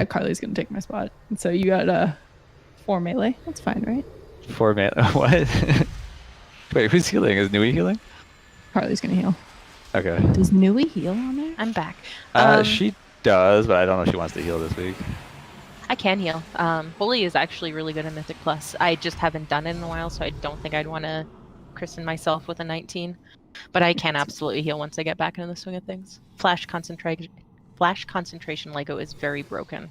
Carly's gonna take my spot. So you got 4 melee. That's fine, right? 4 mana. What? Wait, who's healing? Is Nui healing? Carly's gonna heal. Okay. Does Nui heal on there? I'm back. She does, but I don't know if she wants to heal this week. I can heal. Holy is actually really good in Mythic Plus. I just haven't done it in a while, so I don't think I'd want to christen myself with a 19. But I can absolutely heal once I get back into the swing of things. Flash concentration Lego is very broken.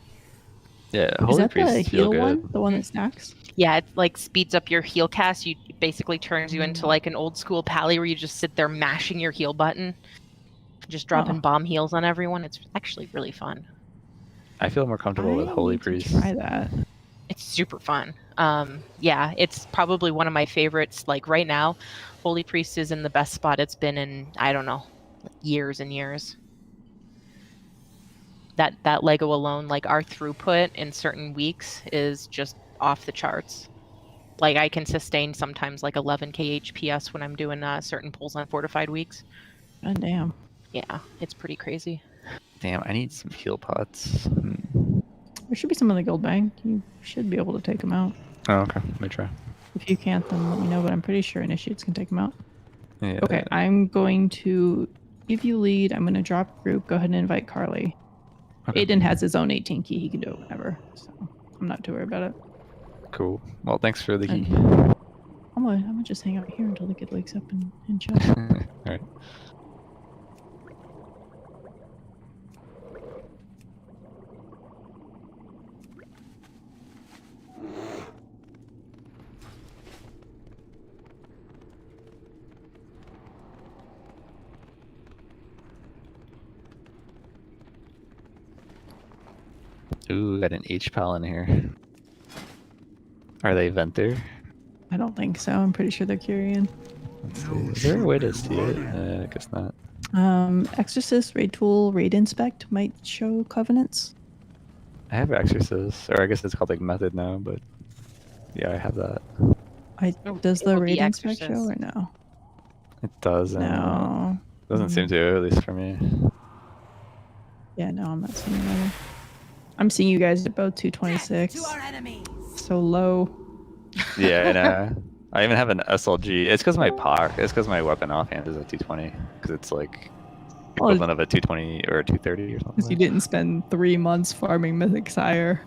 Yeah, Is Holy that Priest the feel heal good. one? The one that stacks? Yeah, it like speeds up your heal cast. It basically turns you into like an old school pally where you just sit there mashing your heal button, just dropping bomb heals on everyone. It's actually really fun. I feel more comfortable with Holy need to Priest. try that. It's super fun. Yeah, it's probably one of my favorites. Like right now, Holy Priest is in the best spot it's been in, I don't know, years and years. That Lego alone, like our throughput in certain weeks is just off the charts. Like I can sustain sometimes like 11k HPS when I'm doing certain pulls on fortified weeks. God damn. Yeah, it's pretty crazy. Damn, I need some heal pots. There should be some in the guild bank. You should be able to take them out. Oh, okay. Let me try. If you can't, then let me know, but I'm pretty sure initiates can take them out. Yeah. Okay, I'm going to give you lead. I'm going to drop group. Go ahead and invite Carly. Okay. Aiden has his own 18 key. He can do it whenever. So I'm not too worried about it. Cool. Well, thanks for the key. I'm gonna just hang out here until the kid wakes up and chill. All right. Ooh, got an H-Pal in here. Are they Venter? I don't think so. I'm pretty sure they're Kyrian. Let's see. Is there a way to see it? I guess not. Exorcist, Raid Tool, Raid Inspect might show Covenants. I have Exorcist, or I guess it's called like Method now, but yeah, I have that. Does the Raid Inspect show or no? It doesn't. No. Doesn't seem to, at least for me. Yeah, no, I'm not seeing it. I'm seeing you guys at both 226. So low. Yeah, I know. I even have an SLG. It's because my POC. It's because my weapon offhand is a 220. Because it's like equivalent of a 220 or a 230 or something. Because you didn't spend 3 months farming Mythic Sire.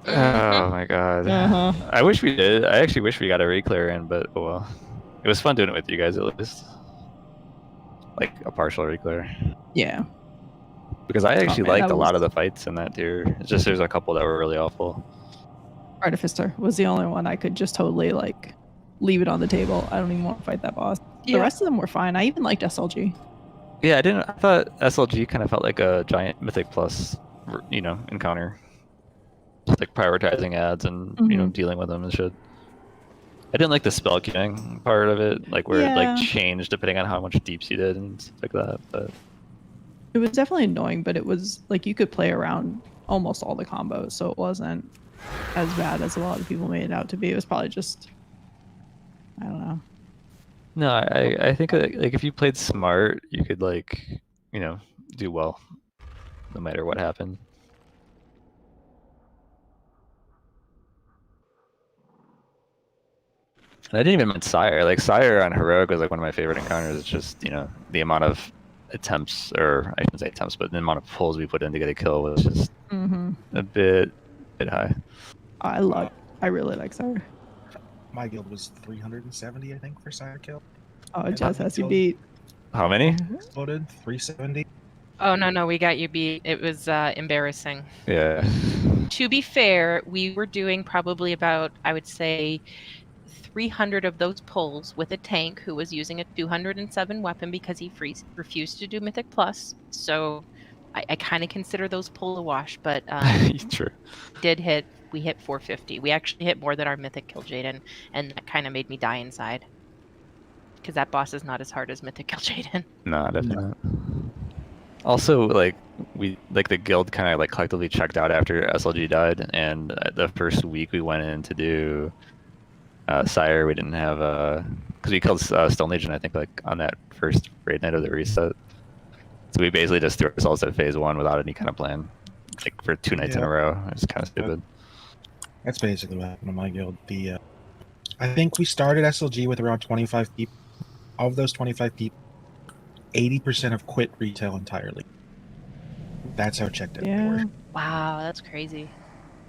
Oh my god. I wish we did. I actually wish we got a reclear in, but oh well. It was fun doing it with you guys at least. Like a partial reclear. Yeah. Because I actually liked a lot of the fights in that tier. It's just there's a couple that were really awful. Artificer was the only one I could just totally like leave it on the table. I don't even want to fight that boss. Yeah. The rest of them were fine. I even liked SLG. Yeah, I thought SLG kind of felt like a giant Mythic Plus, encounter. Just like prioritizing ads and dealing with them and shit. I didn't like the spell queuing part of it, like where it like changed depending on how much deeps you did and stuff like that. But it was definitely annoying, but it was like you could play around almost all the combos, so it wasn't as bad as a lot of people made it out to be. It was probably just, I don't know. No, I think like if you played smart, you could do well, no matter what happened. And I didn't even mind Sire. Like Sire on Heroic was like one of my favorite encounters. It's just the amount of attempts, or I shouldn't say attempts, but the amount of pulls we put in to get a kill was just a bit high. I really like Sire. My guild was 370, I think, for Sire kill. Oh, Jazz has you beat. How many? Exploded 370. Oh no, we got you beat. It was embarrassing. Yeah. To be fair, we were doing probably about, I would say, 300 of those pulls with a tank who was using a 207 weapon because he refused to do Mythic Plus. So I kind of consider those pull a wash, but True. We hit 450. We actually hit more than our Mythic Kill Jaden, and that kind of made me die inside. Because that boss is not as hard as Mythic Kill Jaden. No, definitely not. Also, the guild kind of collectively checked out after SLG died, and the first week we went in to do Sire, we didn't have because we killed Stone Legion, I think, on that first raid night of the reset. So we basically just threw ourselves at phase 1 without any kind of plan. for 2 nights in a Yeah. row. It's kind of stupid. That's basically what happened to my guild. I think we started SLG with around 25 people. Of those 25 people, 80% have quit retail entirely. That's how checked out they Yeah. were. Wow, that's crazy.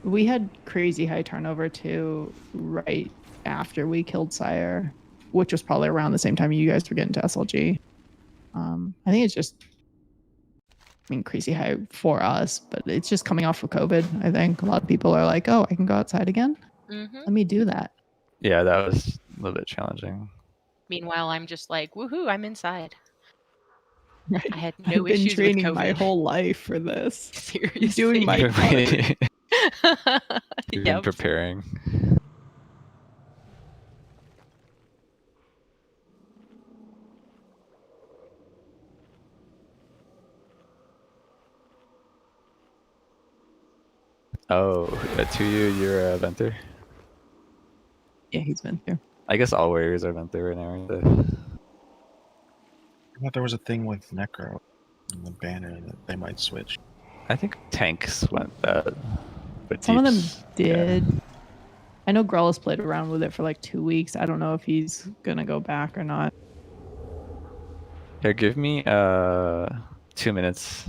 We had crazy high turnover too, right after we killed Sire, which was probably around the same time you guys were getting to SLG. I think it's just, I mean, crazy high for us, but it's just coming off of COVID. I think a lot of people are like, oh, I can go outside again. Mm-hmm. Let me do that. Yeah, that was a little bit challenging. Meanwhile, I'm just like, woohoo, I'm inside. Right. I had no I've been issues training with COVID. my whole life for this. Seriously. Doing my part. You've been Yep. preparing. Oh, to you, you're a Venter? Yeah, he's been through. I guess all warriors are Venter right now, aren't they? I thought there was a thing with Necro and the banner that they might switch. I think tanks went that. But Some of them deeps, did. yeah. I know Grellis played around with it for like 2 weeks. I don't know if he's gonna go back or not. Here, give me 2 minutes.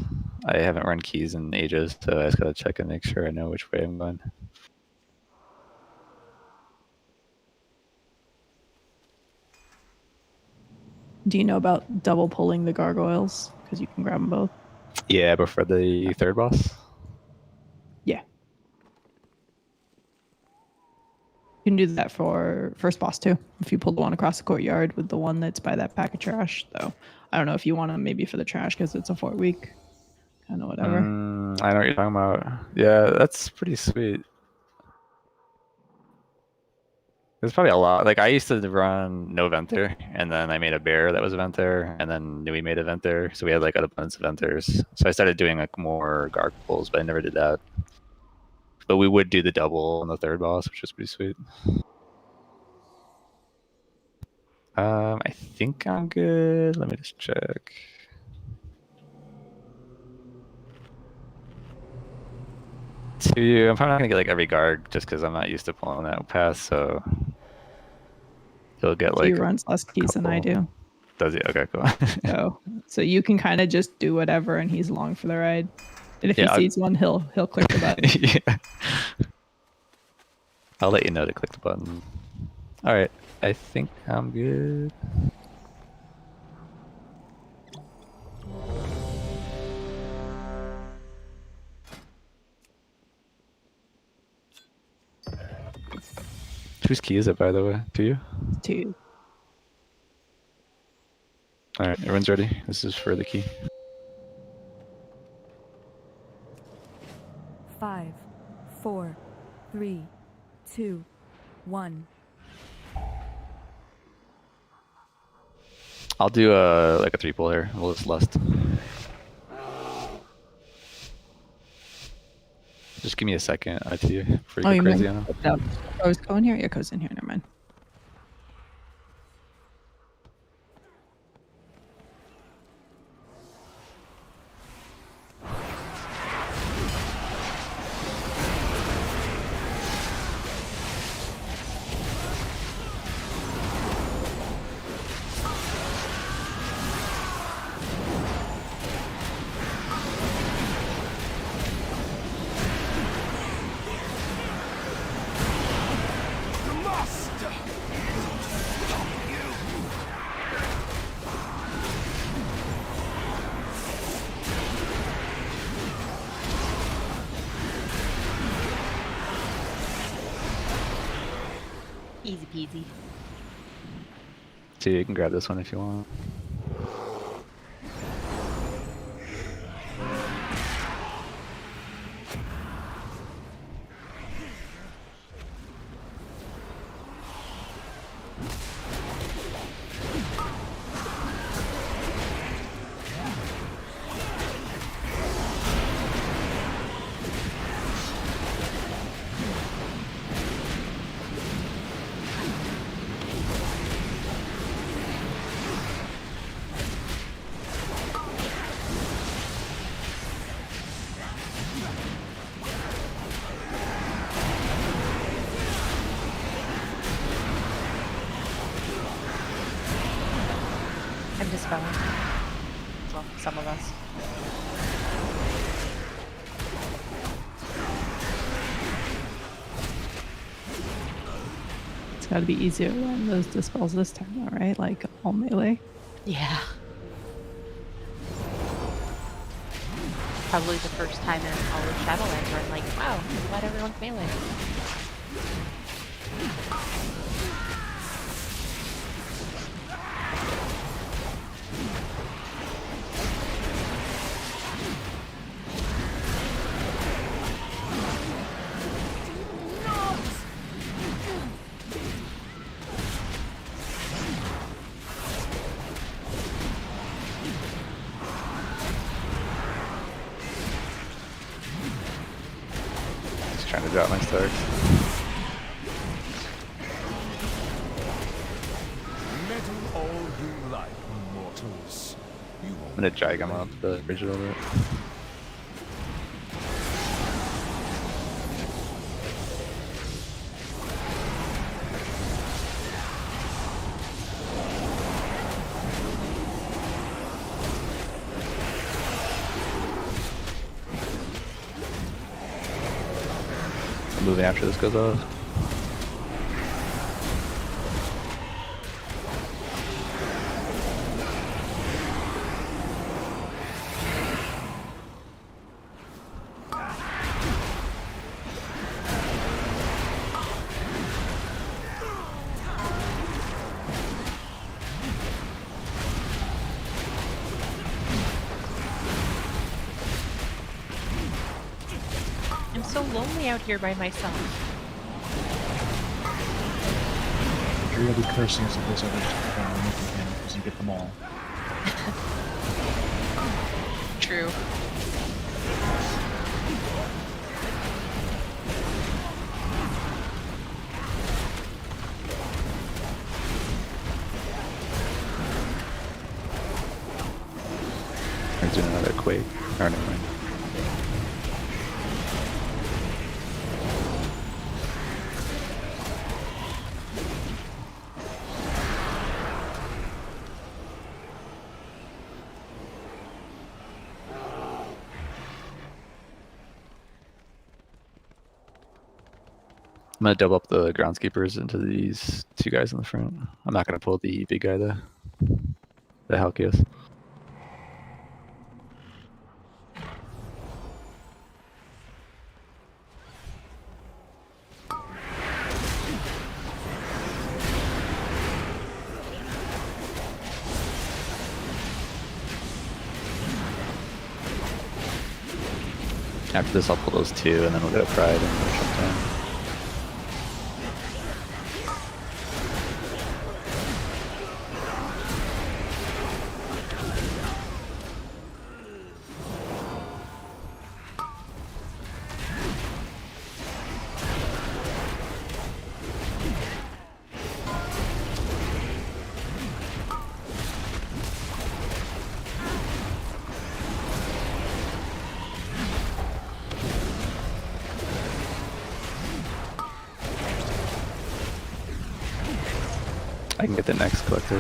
I haven't run keys in ages, so I just gotta check and make sure I know which way I'm going. Do you know about double pulling the gargoyles? Because you can grab them both. Yeah, before the third boss. Yeah. You can do that for first boss too. If you pull the one across the courtyard with the one that's by that pack of trash, though. I don't know if you want to maybe for the trash because it's a 4-week. Kind of whatever. I know what you're talking about. Yeah, that's pretty sweet. There's probably a lot. Like I used to run no Venter, and then I made a bear that was a Venter, and then we made a Venter, so we had like an abundance of Venters. So I started doing like more gargoyles, but I never did that. But we would do the double on the third boss, which was pretty sweet. I think I'm good. Let me just check. To you, I'm probably not gonna get like every garg just because I'm not used to pulling that pass, so he'll get like. He runs less keys than I do. Does he? Okay, cool. So you can kind of just do whatever, and he's along for the ride. And if Yeah, he sees one, he'll click the button. Yeah. I'll let you know to click the button. All right, I think I'm good. Whose key is it, by the way? To you? To All right, everyone's ready. This is for the key. 5, 4, 3, 2, 1. I'll do like a 3-pull here. We'll just lust. Just give me a second, ITU, before you you go crazy meant on him. that I was going here. Yeah, goes in here. Never mind. Easy peasy. So you can grab this one if you want. spell. Well, some of us. It's got to be easier than those dispels this time, though, right? Like all melee. Yeah. Probably the first time in all of Shadowlands where I'm like, wow, I'm glad everyone's melee. Just trying to drop my stars. Metal all you like, mortals. You I'm gonna drag him off the bridge a little bit. I'm moving after this goes off. I'm so lonely out here by myself. You're really cursing as if there's other stuff going on with him because you get them all. True. There's doing another quake. Or never mind. I'm gonna double up the groundskeepers into these two guys in the front. I'm not gonna pull the big guy though. The Halkias. After this, I'll pull those two, and then we'll get a pride and we'll shut down. I can get the next collector.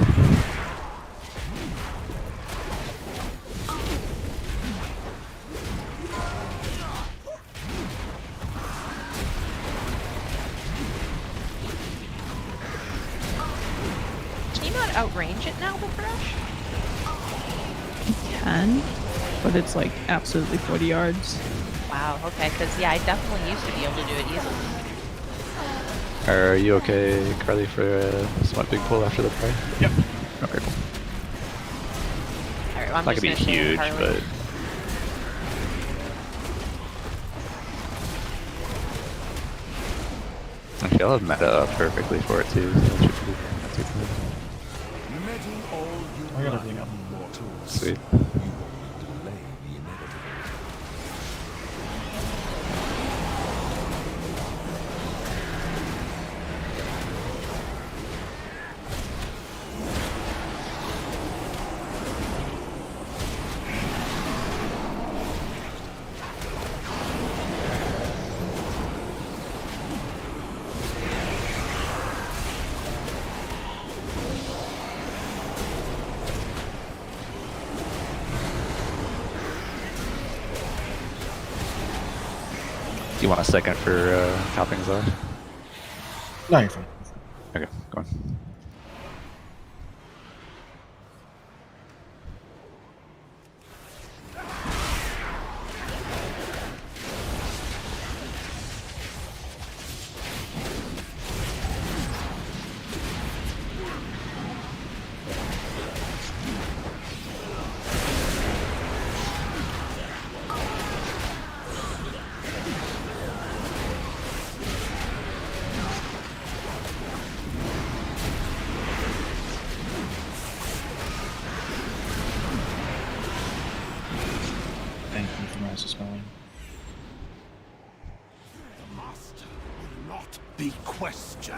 Can you not outrange it now with Rush? You can, but it's like absolutely 40 yards. Wow, okay, because yeah, I definitely used to be able to do it easily. Are you okay, Carly, for a somewhat big pull after the pride? Yep. Okay, cool. Alright, well, I'm Not just gonna be gonna stay with huge, Harley. but actually, I'll have meta up perfectly for it too. So that should be not too bad. metal all you I got like, everything up. mortals. Sweet. You will delay the inevitable. Do you want a second for toppings off? No, you're fine. Okay, go on. Thank you for also spelling. The master will not be questioned.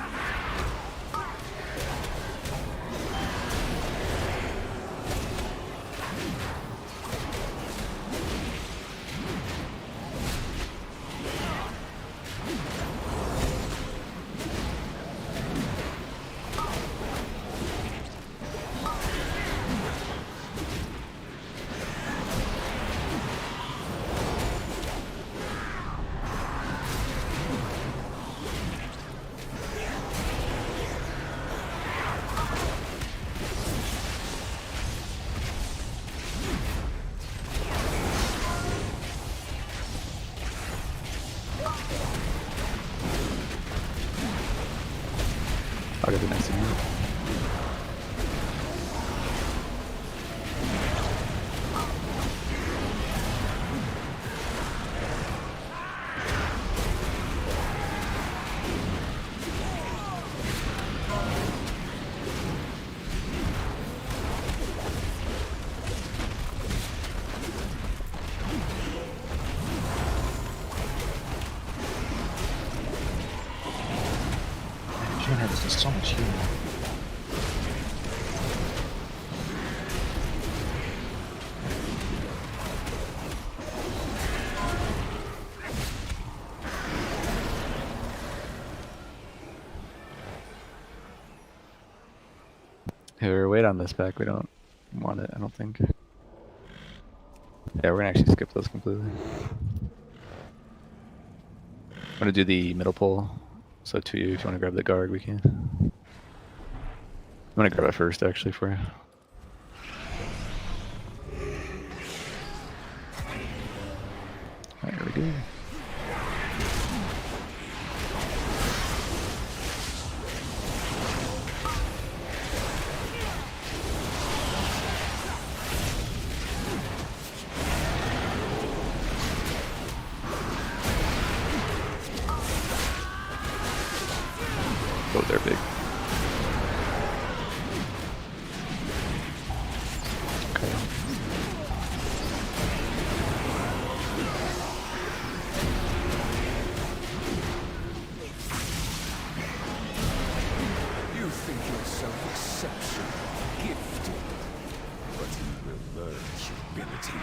I'll get the next one. Human Head does so much healing. Here, wait on this back. We don't want it, I don't think. Yeah, we're gonna actually skip those completely. I'm gonna do the middle pull. So to you, if you want to grab the guard, we can. I'm gonna grab it first, actually, for you. Alright, here we go. Oh, they're big. Okay. You think yourself exceptional, gifted, but you will learn humility.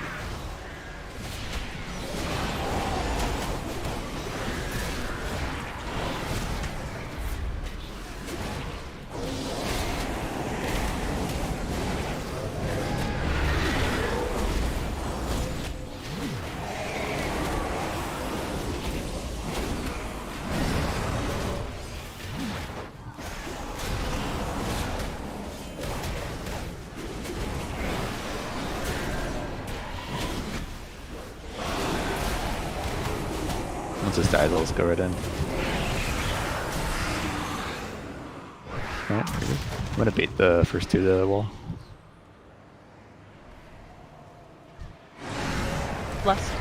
Once this dies, I'll just go right in. Alright, pretty good. I'm gonna bait the first two to the wall. Blessed.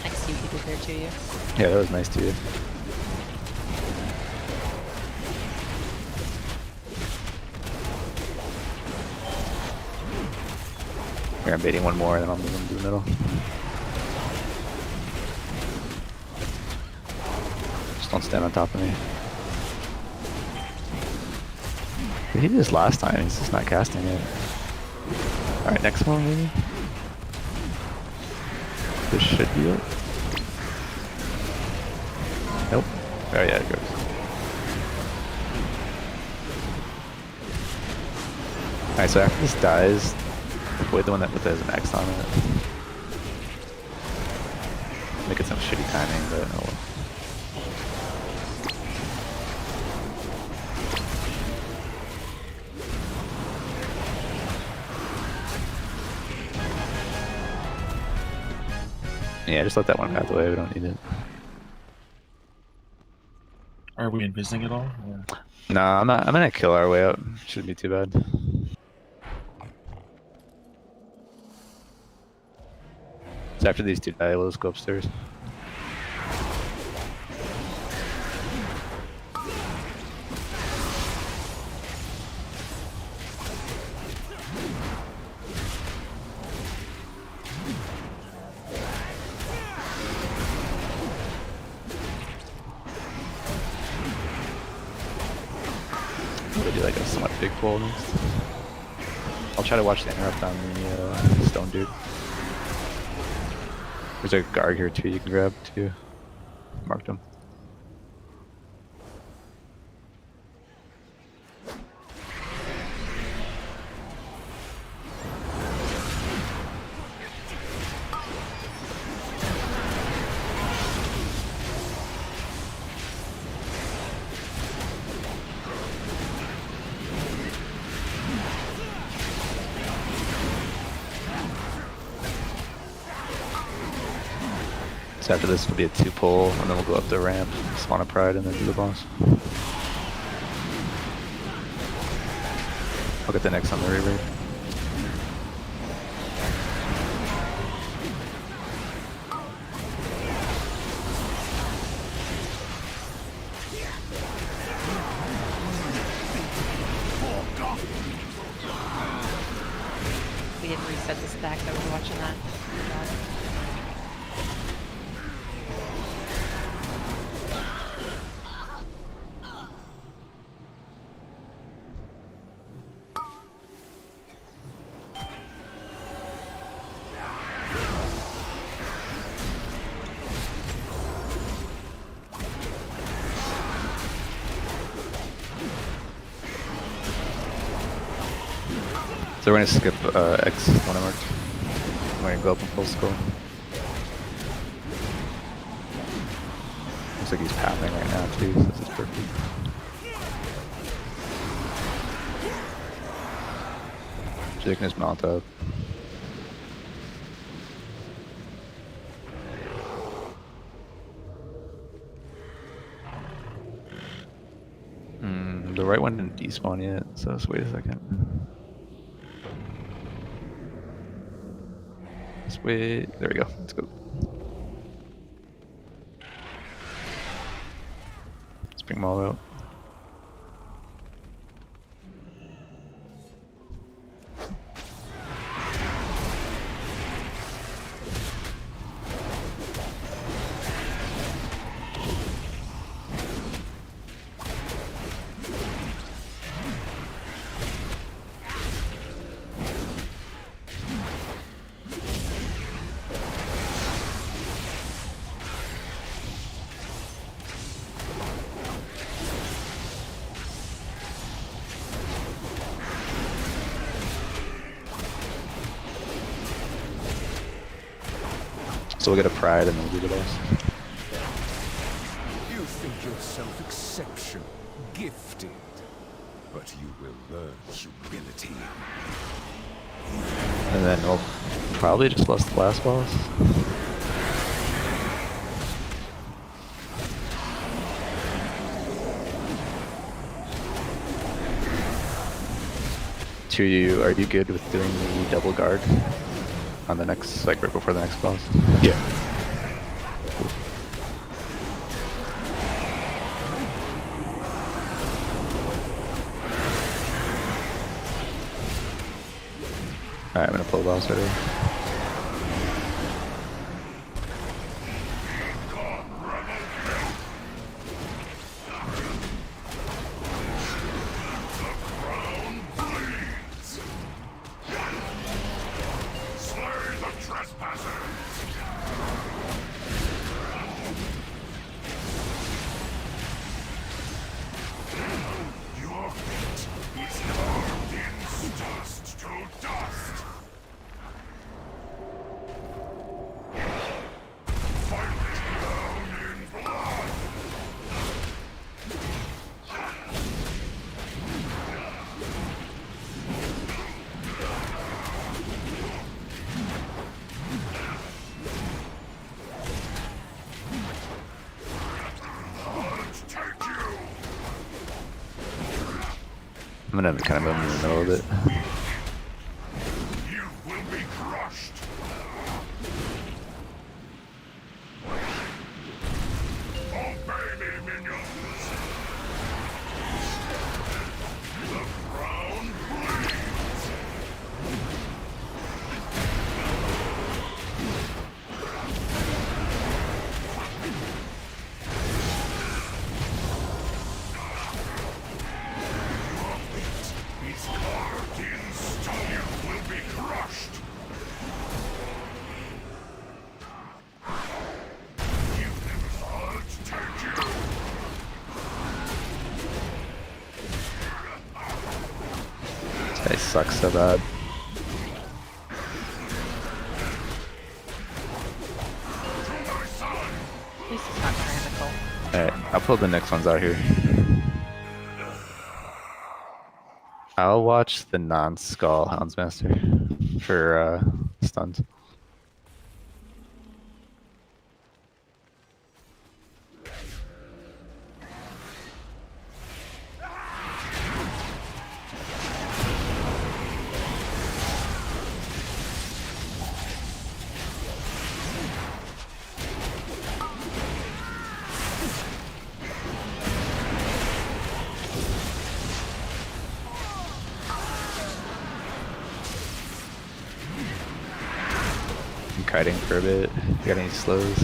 I see what you did there to you. Yeah, that was nice too. Here, I'm baiting one more, and then I'll move him to the middle. Just don't stand on top of me. He did this last time, he's just not casting it. Alright, next one maybe? This should be it. Nope. Oh yeah, it goes. Alright, so after this dies, avoid the one that has an X on it. Make it some shitty timing, but oh well. Yeah, just let that one path away, we don't need it. Are we envisaging it all? Or... Nah, I'm gonna kill our way out. Shouldn't be too bad. So after these two die, we'll just go upstairs. We'll do like a somewhat big pull next. I'll try to watch the interrupt on the stone dude. There's a guard here too you can grab too. Marked him. So after this will be a 2-pull, and then we'll go up the ramp, spawn a pride, and then do the boss. I'll get the next on the reverb. We didn't reset the stack. I was watching that. So we're gonna skip X when I marked. We're gonna go up and full skull. Looks like he's pathing right now too, so this is perfect. Taking his mount up. The right one didn't despawn yet, so let's wait a second. Let's wait. There we go. Let's go. Let's bring them all out. So we'll get a pride and then we'll do the boss. You think yourself exceptional, gifted, but you will learn humility. And then we'll probably just lost the last boss. Are you good with doing the double guard on the next, like right before the next boss? Yeah. Alright, I'm gonna pull the boss right here. Your fate is carved in stars. I'm gonna kind of move in the middle of it. You will be crushed. Obey me, minions. The ground bleeds. It's carved in stone. You will be crushed. You never thought, did you? This guy sucks so bad. At least it's not tyrannical. Alright, I'll pull the next ones out here. I'll watch the non-skull Houndsmaster for stuns. I'm kiting for a bit. You got any slows?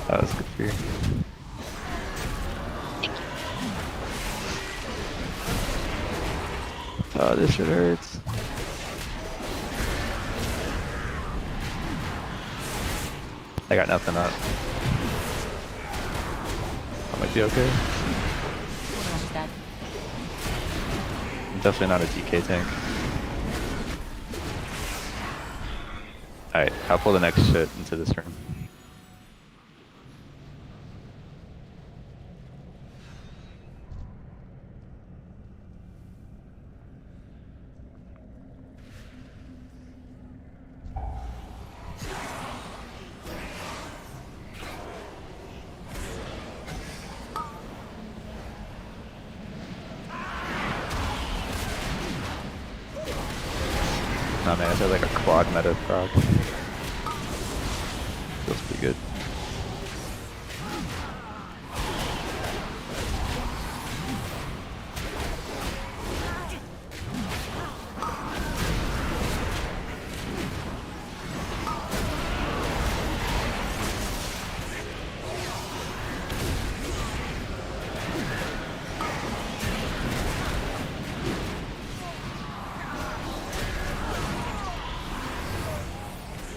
That was good for you. Oh, this shit hurts. I got nothing up. I might be okay. Almost dead. I'm definitely not a DK tank. Alright, I'll pull the next shit into this room. Oh man, I feel like a quad meta frog. Feels pretty good.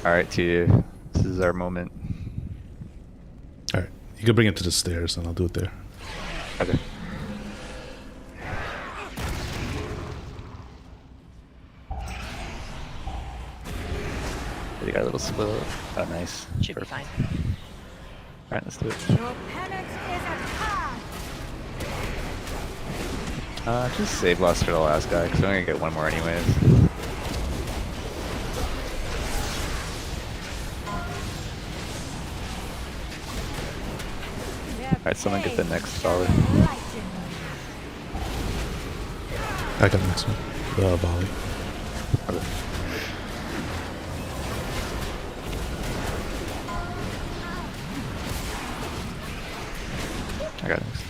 Alright, Tia, this is our moment. Alright, you can bring it to the stairs and I'll do it there. Okay. You got a little split up. Oh, nice. Should be fine. Alright, let's do it. Your penance is at hand. Just save loss for the last guy, because I'm gonna get one more anyways. Alright, someone get the next solid. I got the next one. The volley. Okay. I got next.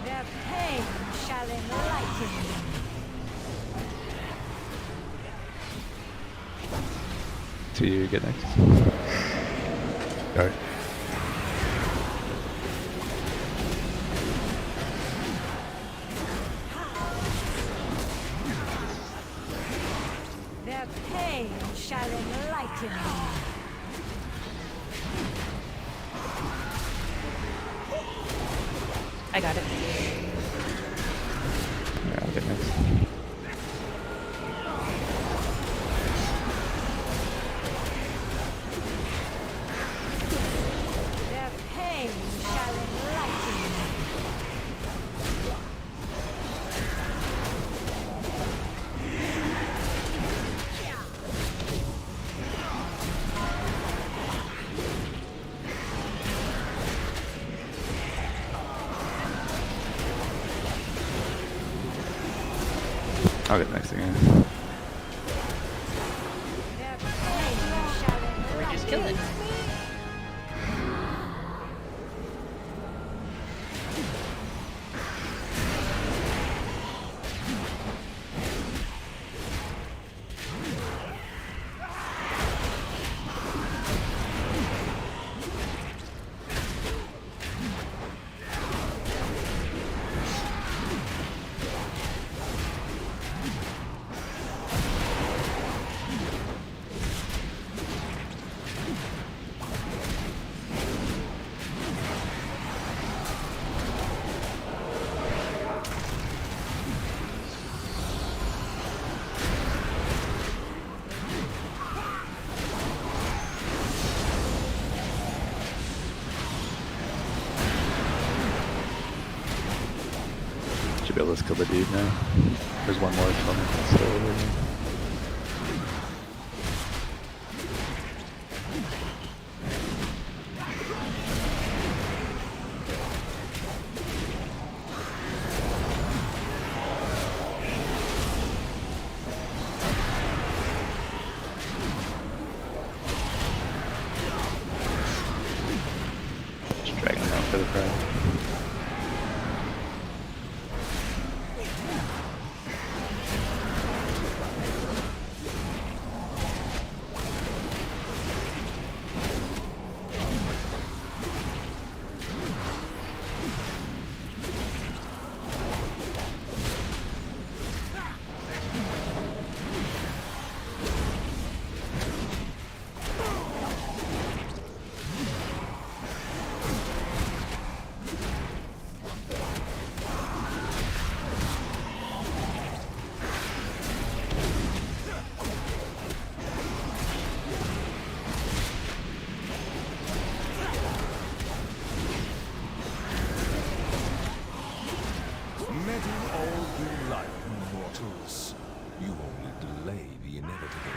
Their pain shall enlighten you. To you get next. Alright. Their pain shall enlighten you. I got it. Yeah, I'll get next. Their pain shall enlighten you. I'll get next again. Or just kill it. Should be able to kill the dude now. There's one more coming. So just dragging him out for the pride. Let it all be light, mortals. You only delay the inevitable.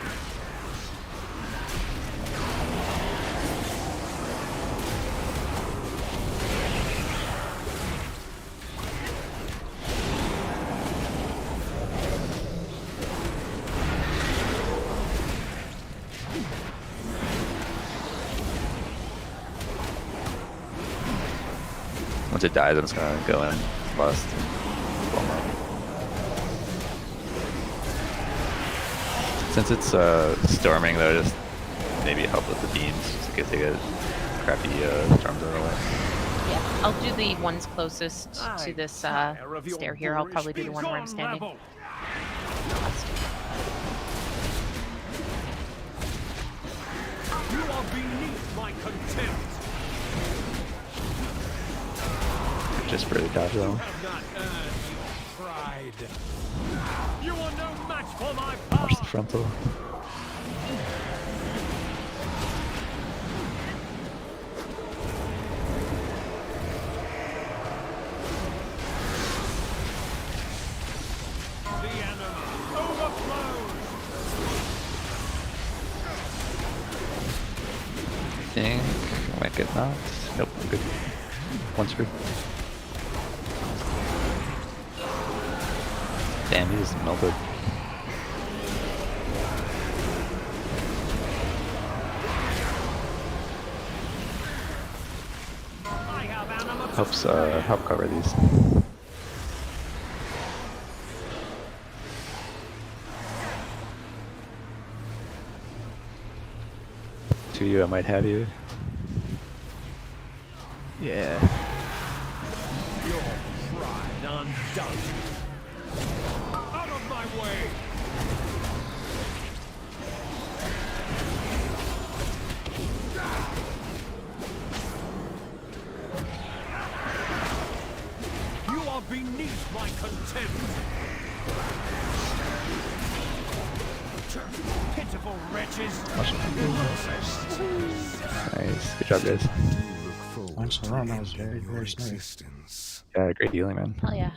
Once it dies, I'm just gonna go in last. Since it's storming, though, just maybe help with the beams, just in case they get crappy storms out of the way. Yeah, I'll do the ones closest to this stair here. I'll probably do the one where I'm standing. You are beneath my contempt. Just for the dodge, though. Have not earned your pride. You are no match for my power. Watch the frontal. The enemy overflows. I think I might get knocked. Nope, I'm good. One screw. Damn, he just melted. Help cover these. To you, I might have you. Yeah. Your pride undone. Out of my way. You are beneath my contempt. Pitiful wretches. Nice. Good job, guys. Once in a row, that was very, very smooth. Yeah, great healing, man. Hell yeah.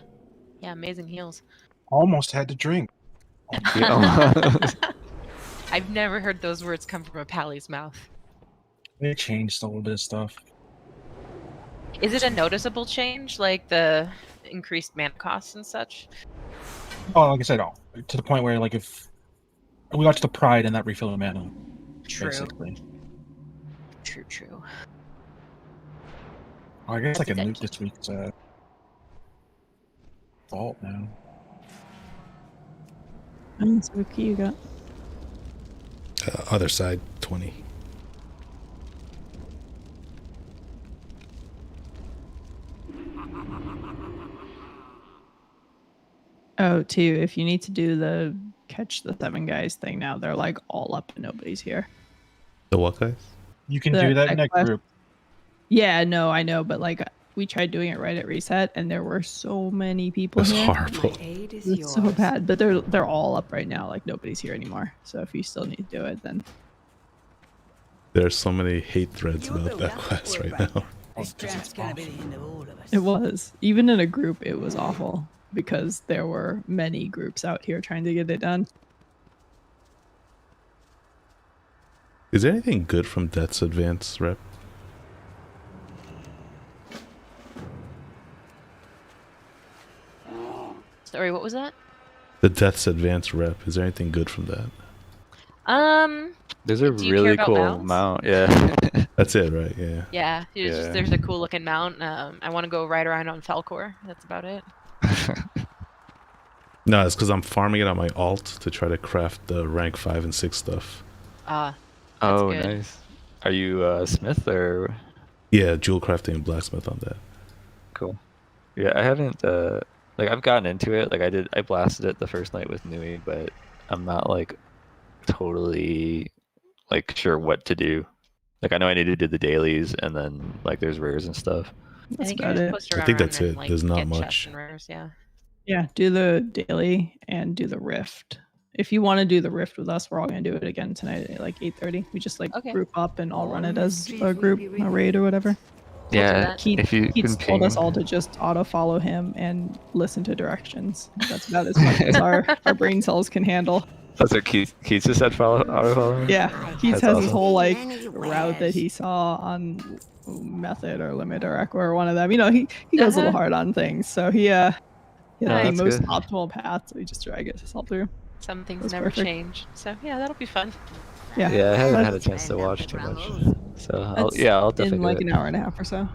Yeah, amazing heals. Almost had to drink. I've never heard those words come from a Pally's mouth. They changed a little bit of stuff. Is it a noticeable change, like the increased mana costs and such? Oh, like I said, to the point where like if we got to the pride and that refill of mana, True. basically. True. I guess I That's a can good loot key. this week's vault now. How much key you got? Other side, 20. Oh, too, if you need to do the catch the 7 guys thing now, they're like all up and nobody's here. The what, guys? You can The do that in a quest- group. Yeah, no, I know, but like we tried doing it right at reset and there were so many people That's here. horrible. My aid is It's yours. so bad, but they're all up right now, like nobody's here anymore. So if you still need to do it, then There's so many hate threads You about will that not quest worry right about now. it. This draft's gonna be the end of all of us. it was. Even in a group, it was awful because there were many groups out here trying to get it done. Is there anything good from Death's Advance, Rep? Sorry, what was that? The Death's Advance rep. Is there anything good from that? There's a Do you care really about cool mounts? mount. Yeah. That's it, right? Yeah. Yeah, Yeah. there's a cool looking mount. I want to go ride around on Falcor. That's about it. No, it's because I'm farming it on my alt to try to craft the rank 5 and 6 stuff. That's Oh, good. nice. Are you Smith or? Yeah, jewel crafting and blacksmith on that. Cool. Yeah, I haven't like I've gotten into it. Like I blasted it the first night with Nui, but I'm not like totally like sure what to do. Like I know I need to do the dailies and then like there's rares and stuff. I That's think you're about just it. supposed to I run think around that's and, it. like, There's not get chests much. and rares, yeah. Yeah, do the daily and do the rift. If you want to do the rift with us, we're all gonna do it again tonight at like 8:30. We just like Okay. group up and all run All it as mysteries a will group, be a raid or whatever. We'll do Yeah, that. if you Keats can told us ping. all to just auto follow him and listen to directions. That's about as much as our brain cells can handle. That's what Keith just said. Auto follow. Yeah, Keats That's has his awesome. whole like Anywhere. route that he saw on Method or Limit or Echo or one of them. You know, he goes a little hard on things, so he has No, the that's most good. optimal path. So he just drag himself through. Some things That's never perfect. change. So yeah, that'll be fun. Yeah, Yeah, I haven't had a That's- chance to watch too much. So I'll that's definitely in do like it. an hour and a half or so.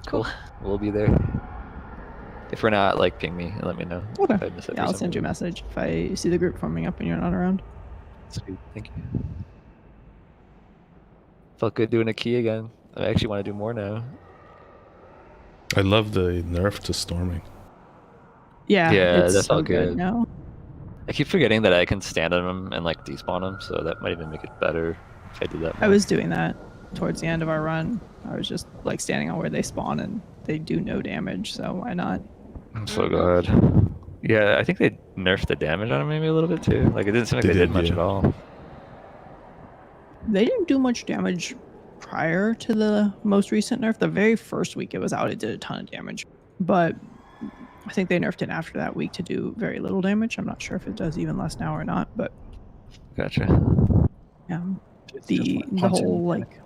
Cool. We'll be there. If we're not, like, ping me and let me know. Okay. If I miss it Yeah, for I'll some send you a reason. message if I see the group forming up and you're not around. Sweet. Thank you. Felt good doing a key again. I actually want to do more now. I love the nerf to storming. Yeah, Yeah, it's that so felt good good. now. I keep forgetting that I can stand on them and like despawn them, so that might even make it better if I did that more. I was doing that towards the end of our run. I was just like standing on where they spawn and they do no damage, so why not? I'm so glad. Yeah, I think they nerfed the damage on them maybe a little bit too. Like it didn't seem like they did much yeah. at all. They didn't do much damage prior to the most recent nerf. The very first week it was out, it did a ton of damage. But I think they nerfed it after that week to do very little damage. I'm not sure if it does even less now or not, but Gotcha. yeah, It's just the like punching whole mechanic. like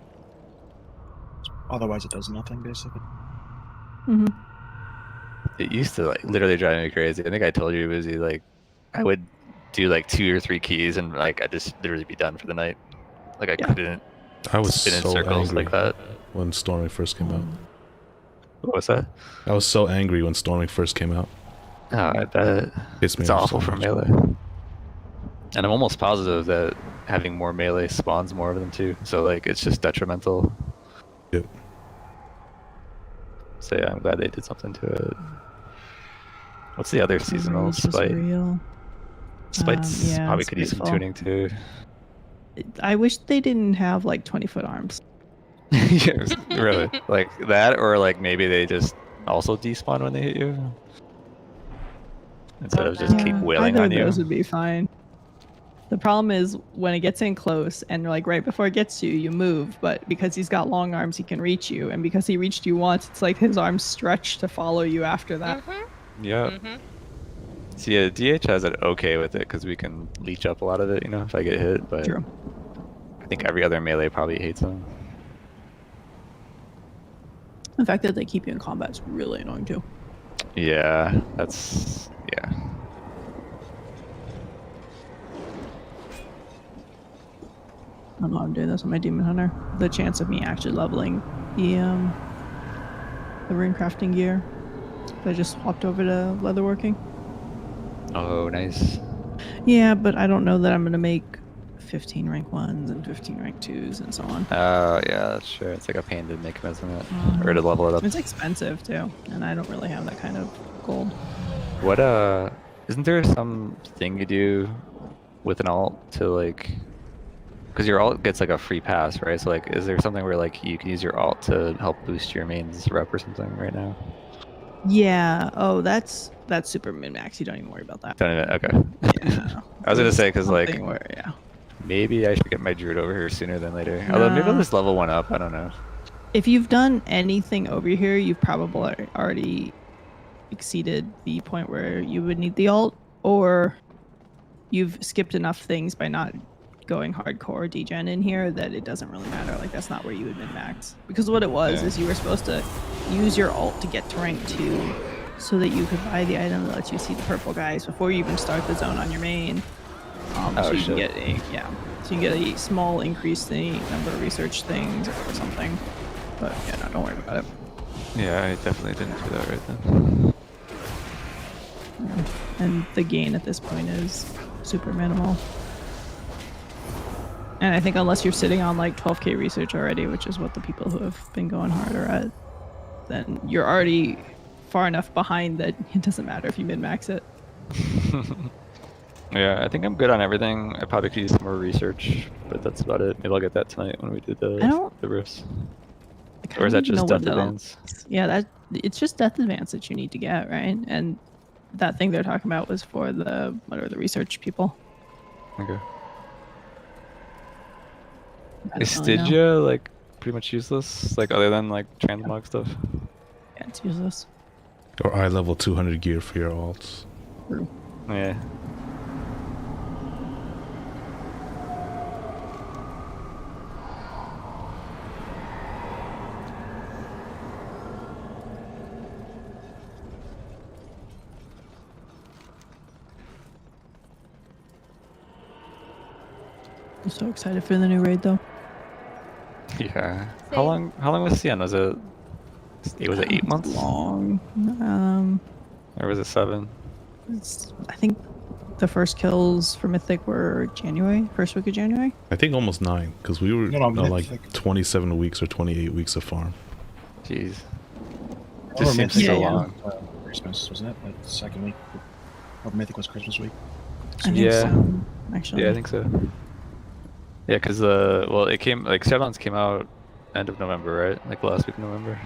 Otherwise, it does nothing basically. mhm. It used to like literally drive me crazy. I think I told you, Izzy, like I would do like 2 or 3 keys and like I'd just literally be done for the night. Like I Yeah. couldn't I was spin in so circles angry like that. when storming first came out. What was that? I was so angry when storming first came out. Oh, I bet. Pissed me It's off awful so for much. melee. And I'm almost positive that having more melee spawns more of them too. So like it's just detrimental. Yep. So yeah, I'm glad they did something to it. What's the other seasonal Rage is spite? real. Spites yeah, probably it's could use some grateful. tuning too. I wish they didn't have like 20-foot arms. Yeah, really. Like that, or like maybe they just also despawn when they hit you. Instead of just keep Yeah, wailing either on of you. those would be fine. The problem is when it gets in close and like right before it gets to you, you move. But because he's got long arms, he can reach you. And because he reached you once, it's like his arms stretch to follow you after that. Yeah. So yeah, DH has it okay with it because we can leech up a lot of it, you know, if I get hit. But True. I think every other melee probably hates him. The fact that they keep you in combat is really annoying too. Yeah, that's yeah. I don't know how I'm doing this with my Demon Hunter. The chance of me actually leveling the rune crafting gear. I just swapped over to leatherworking. Oh, nice. Yeah, but I don't know that I'm gonna make 15 rank 1s and 15 rank 2s and so on. Oh, yeah, that's true. It's like a pain to make them, isn't it? Or to level it up. It's expensive too, and I don't really have that kind of gold. What, isn't there some thing you do with an alt to, like, because your alt gets, like, a free pass, right? So, like, is there something where, like, you can use your alt to help boost your main's rep or something right now? Yeah. Oh, that's super min max. You don't even worry about that. Don't even, okay. Yeah. I was gonna It's say, because, like, something where, yeah. maybe I should get my druid over here sooner than later. Although maybe I'll No. just level one up. I don't know. If you've done anything over here, you've probably already exceeded the point where you would need the alt, or you've skipped enough things by not going hardcore degen in here that it doesn't really matter. Like, that's not where you would min max. Because what it was is you were supposed to use your alt to get to rank 2 so that you could buy the item that lets you see the purple guys before you even start the zone on your main. So you can get so you can get a small increase in the number of research things or something. But yeah, no, don't worry about it. Yeah, I definitely didn't do that right then. Yeah. And the gain at this point is super minimal. And I think unless you're sitting on like 12k research already, which is what the people who have been going harder at, then you're already far enough behind that it doesn't matter if you min-max it. Yeah, I think I'm good on everything. I probably could use some more research, but that's about it. Maybe I'll get that tonight when we do the rifts. Or is that just Death Advance? Yeah, it's just Death Advance that you need to get, right? And that thing they're talking about was for the research people. Okay. Is Stygia like pretty much useless? Like other than like transmog stuff? Yeah, it's useless. Or eye level 200 gear for your alts. True. Yeah. I'm so excited for the new raid though. Yeah. How long was CN? Was it 8 months? Long. Or was it 7? I think the first kills for Mythic were January, first week of January. I think almost 9, because we were No, like 27 weeks or 28 weeks of farm. Jeez. Or Just seems Mythic so yeah. long. Christmas, wasn't it? Like the second week. Or Mythic was Christmas week. I think Yeah. so, actually. Yeah, I think so. Yeah, because well, it came like Shadowlands came out end of November, right? Like the last week of November,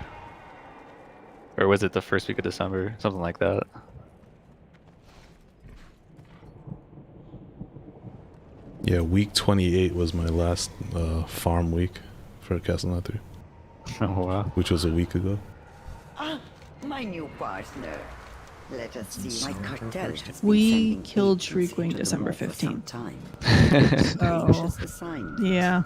or was it the first week of December? Something like that. Yeah, week 28 was my last farm week for Castle Nathu, Oh wow. which was a week ago. Ah, my new partner. Let us see. My cartel has been We sending killed agents Shriekwing into the December north for some 15th. time. So, Gracious assignment, yeah.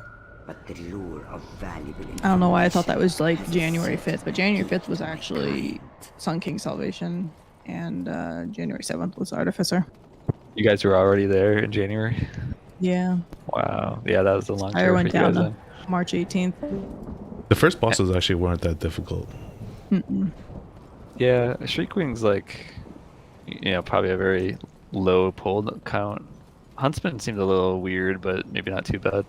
but the lure of valuable I don't know why I thought that was like information January has a 5th, but January 5th was certain actually kind. Sun King Salvation, and January 7th was Artificer. You guys were already there in January. Yeah. Wow. Yeah, that was a long Fire trip went for you guys down then. to March 18th. The first bosses actually weren't that difficult. Mm-mm. Yeah, Shriekwing's like, you know, probably a very low pull count. Huntsman seemed a little weird, but maybe not too bad.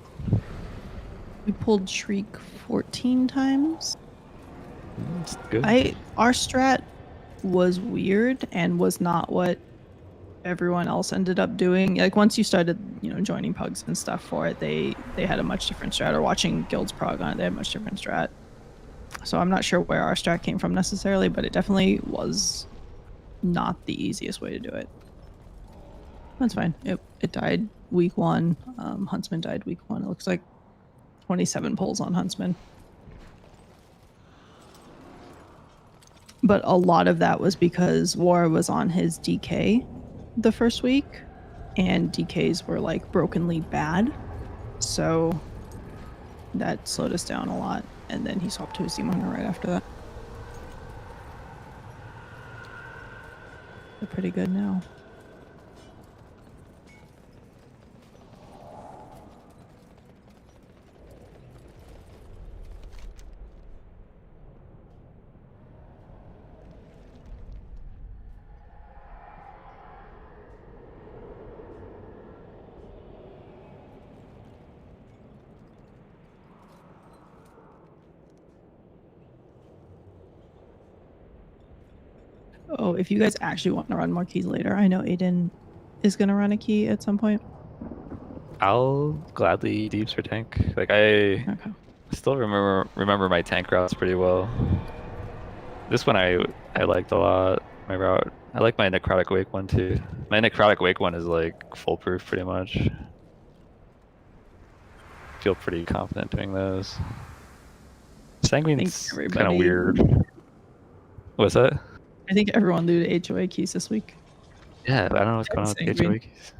We pulled Shriek 14 times. It's good. Our strat was weird and was not what everyone else ended up doing. Like once you started, joining pugs and stuff for it, they had a much different strat. Or watching guilds prog on it, they had a much different strat. So I'm not sure where our strat came from necessarily, but it definitely was not the easiest way to do it. That's fine. It died week 1. Huntsman died week 1. It looks like 27 pulls on Huntsman. But a lot of that was because War was on his DK the first week, and DKs were like brokenly bad. So that slowed us down a lot. And then he swapped to his Demon Hunter right after that. They're pretty good now. Oh, if you guys actually want to run more keys later, I know Aiden is gonna run a key at some point. I'll gladly deeps for tank. Like I Okay. still remember my tank routes pretty well. This one I liked a lot. My route. I like my necrotic wake one too. My necrotic wake one is like foolproof pretty much. Feel pretty confident doing those. Sanguine's kind of everybody- weird. What's that? I think everyone looted HOA keys this week. Yeah, but I don't know what's going on with the Sanguine. HOA keys.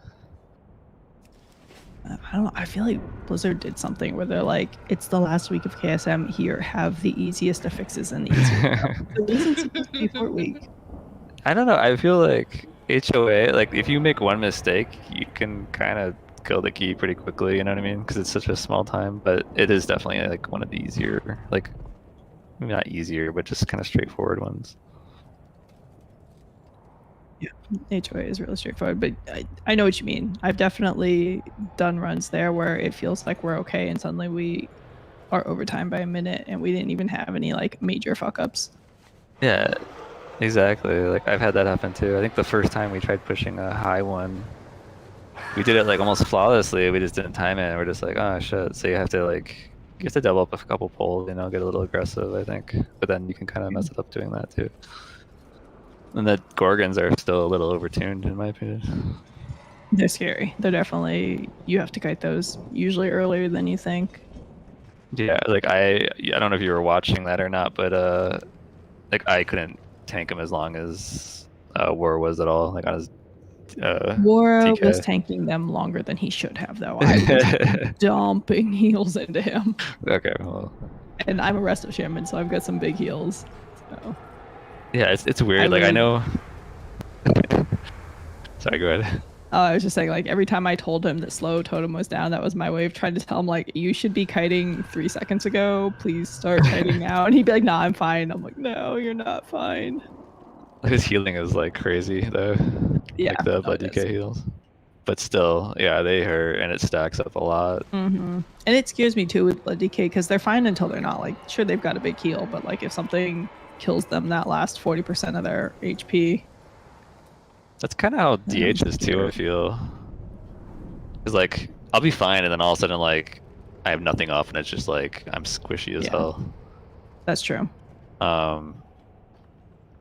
I don't know. I feel like Blizzard did something where they're like, it's the last week of KSM. Here, have the easiest of fixes and the easiest. It wasn't supposed to be Fort Week. I don't know. I feel like HOA, like if you make one mistake, you can kind of kill the key pretty quickly. You know what I mean? Because it's such a small time. But it is definitely like one of the easier, like maybe not easier, but just kind of straightforward ones. HOA is really straightforward, but I know what you mean. I've definitely done runs there where it feels like we're okay, and suddenly we are overtime by a minute, and we didn't even have any like major fuck ups. Yeah, exactly. Like I've had that happen too. I think the first time we tried pushing a high one, we did it like almost flawlessly. We just didn't time it. And we're just like, oh shit. So you have to double up a couple poles, get a little aggressive, I think. But then you can kind of mess it up doing that too. And the Gorgons are still a little overtuned, in my opinion. They're scary. They're definitely, you have to kite those usually earlier than you think. Yeah, like I don't know if you were watching that or not, but like I couldn't tank him as long as War was at all. Like on his War TK. was tanking them longer than he should have, though. I was dumping heals into him. Okay, well. And I'm a resto shaman, so I've got some big heals. So. Yeah, it's weird. I know. Sorry, go ahead. I was just saying, like, every time I told him that slow totem was down, that was my way of trying to tell him, like, you should be kiting 3 seconds ago. Please start kiting now. And he'd be like, nah, I'm fine. I'm like, no, you're not fine. His healing is like crazy though. Yeah, like the blood DK heals. But still, yeah, they hurt and it stacks up a lot. Mm-hmm. And it scares me too with blood DK because they're fine until they're not. Like, sure, they've got a big heal, but like if something kills them that last 40% of their HP. That's kind of how DH is too, I feel. Because like, I'll be fine and then all of a sudden like, I have nothing off and it's just like, I'm squishy as hell. That's true.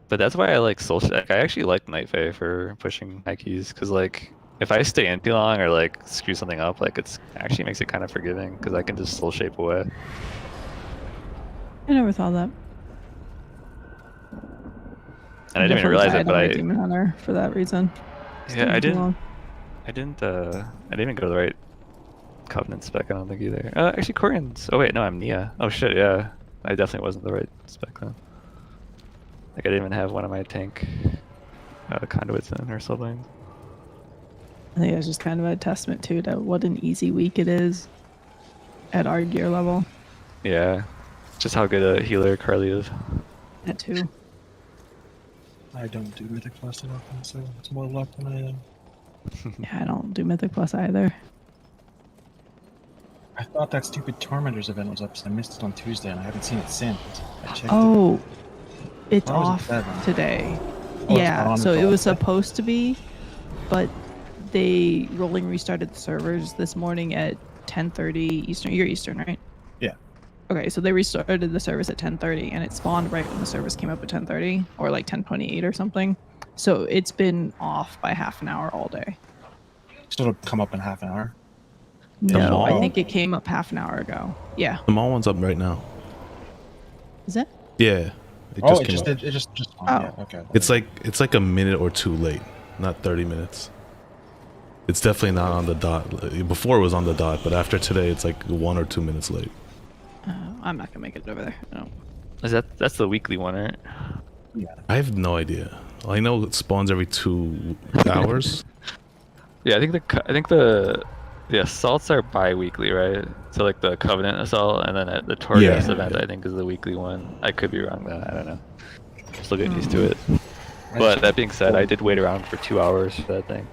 But that's why I like Soul Shack. I actually like Night Fae for pushing high keys, because like if I stay in too long or like screw something up, like it's actually makes it kind of forgiving because I can just Soul Shape away. I never thought of that. And I didn't even realize it, but I Demon Hunter for that reason. Yeah, I didn't even go to the right Covenant spec. I don't think either. Actually, Corian's. Oh wait, no, I'm Nia. Oh shit, yeah, I definitely wasn't the right spec then. Like I didn't even have one of my tank conduits in or siblings. I think it's just kind of a testament too to what an easy week it is at our gear level. Yeah, just how good a healer Carly is. That too. I don't do Mythic Plus often, so it's more luck than I am. Yeah, I don't do Mythic Plus either. I thought that stupid Tormentors event was up, so I missed it on Tuesday, and I haven't seen it since. I checked Oh, it's Why was it off 7? today. Oh, it's Yeah, on so until it was 7? supposed to be, but they rolling restarted the servers this morning at 10:30 Eastern. You're Eastern, right? Yeah. Okay, so they restarted the service at 10:30, and it spawned right when the service came up at 10:30, or like 10:28 or something. So it's been off by half an hour all day. So it'll come up in half an hour. No, I mall? think it came up half an hour ago. Yeah. The mall one's up right now. Is it? Yeah. It Oh, just came up. it just Oh. yeah, okay. It's like a minute or two late, not 30 minutes. It's definitely not on the dot. Before it was on the dot, but after today, it's like 1 or 2 minutes late. I'm not gonna make it over there. No. That's the weekly one, right? Yeah. I have no idea. I know it spawns every 2 hours. Yeah, I think the assaults are bi-weekly, right? So like the Covenant assault and then the Torghast event, I think, is the weekly one. I could be wrong though. I don't know. Still getting used to it. But that being said, I did wait around for 2 hours for that thing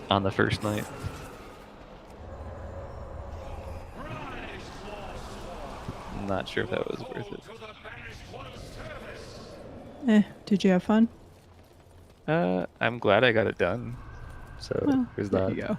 on the first night. I'm not sure if that was worth it. Did you have fun? I'm glad I got it done. So Well, here's there that. you go.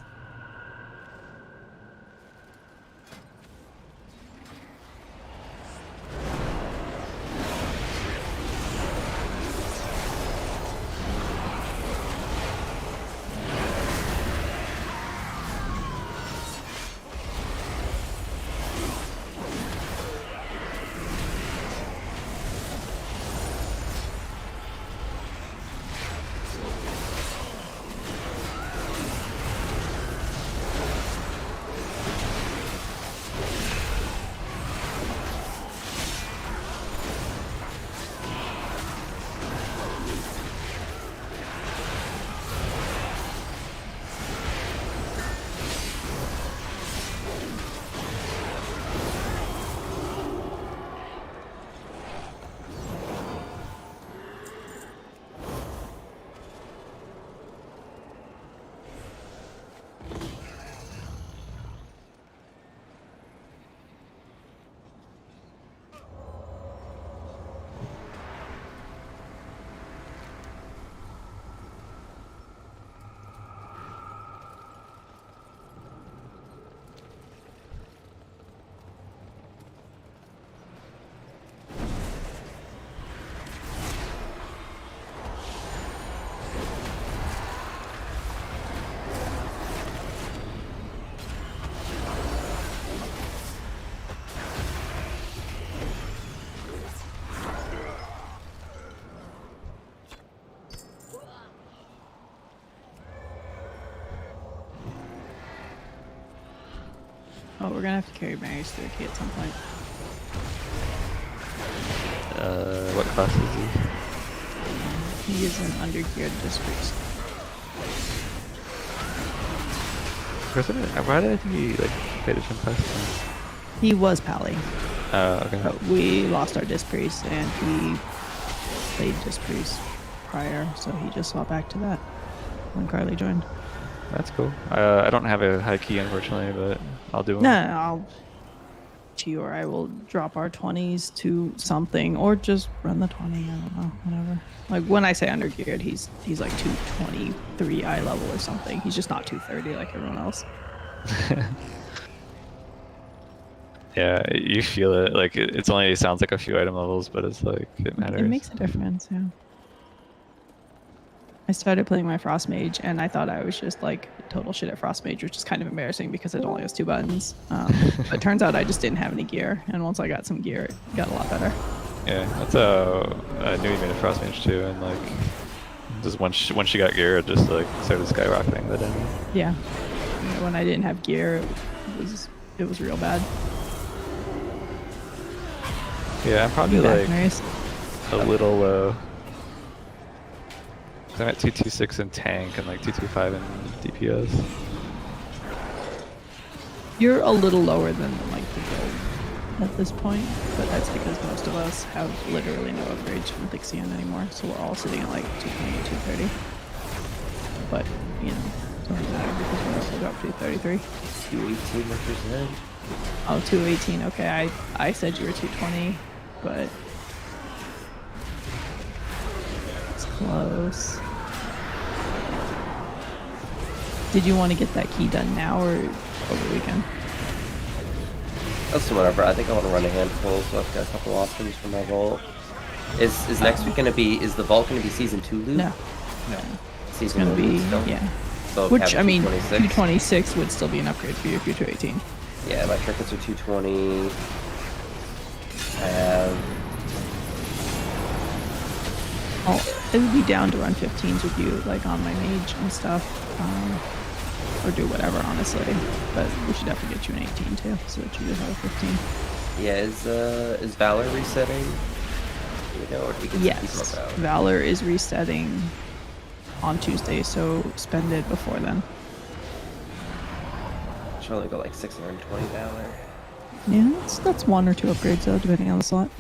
Oh, we're gonna have to carry Mary's through the key at some point. What class is he? He is an undergeared dispriest. Why did I think he like paid attention last time? He was Pally, Okay. but we lost our dispriest and he played dispriest prior, so he just swapped back to that when Carly joined. That's cool. I don't have a high key, unfortunately, but I'll do one. No, I'll to you, or I will drop our 20s to something, or just run the 20. I don't know, whatever. Like when I say undergeared, he's like 223 eye level or something. He's just not 230 like everyone else. Yeah, you feel it. Like it's only sounds like a few item levels, but it's like it matters. It makes a difference, yeah. I started playing my Frost Mage, and I thought I was just like total shit at Frost Mage, which is kind of embarrassing because it only has 2 buttons. But it turns out I just didn't have any gear, and once I got some gear, it got a lot better. Yeah, that's I knew you made a Frost Mage too, and like just once she got gear, it just like started skyrocketing the damage. Yeah. When I didn't have gear, it was real bad. Yeah, I'm probably Back, like Marius. a little low. I'm at 226 in tank and like 225 in DPS. You're a little lower than like the build at this point, but that's because most of us have literally no upgrades from Thixian anymore, so we're all sitting at like 220, 230. But, you know, it doesn't matter because we're also up to 233. 218 represent. Oh, 218, okay, I said you were 220, but it's close. Did you want to get that key done now or over the weekend? Let's do whatever. I think I want to run a handful, so I've got a couple options for my vault. Is next week gonna be? Is the vault gonna be season 2 loot? No. Season It's gonna 1 be, loot still? yeah. So Which, I mean, 226. 226 would still be an upgrade for you if you're 218. Yeah, my trinkets are 220. It would be down to run 15s with you, like on my mage and stuff, or do whatever, honestly. But we should definitely get you an 18 too, so that you just have a 15. Yeah, is Valor resetting? Do we know, or do we get Yes, some people out? Valor is resetting on Tuesday, so spend it before then. Should only go like 620 Valor. Yeah, that's 1 or 2 upgrades though, depending on the slot.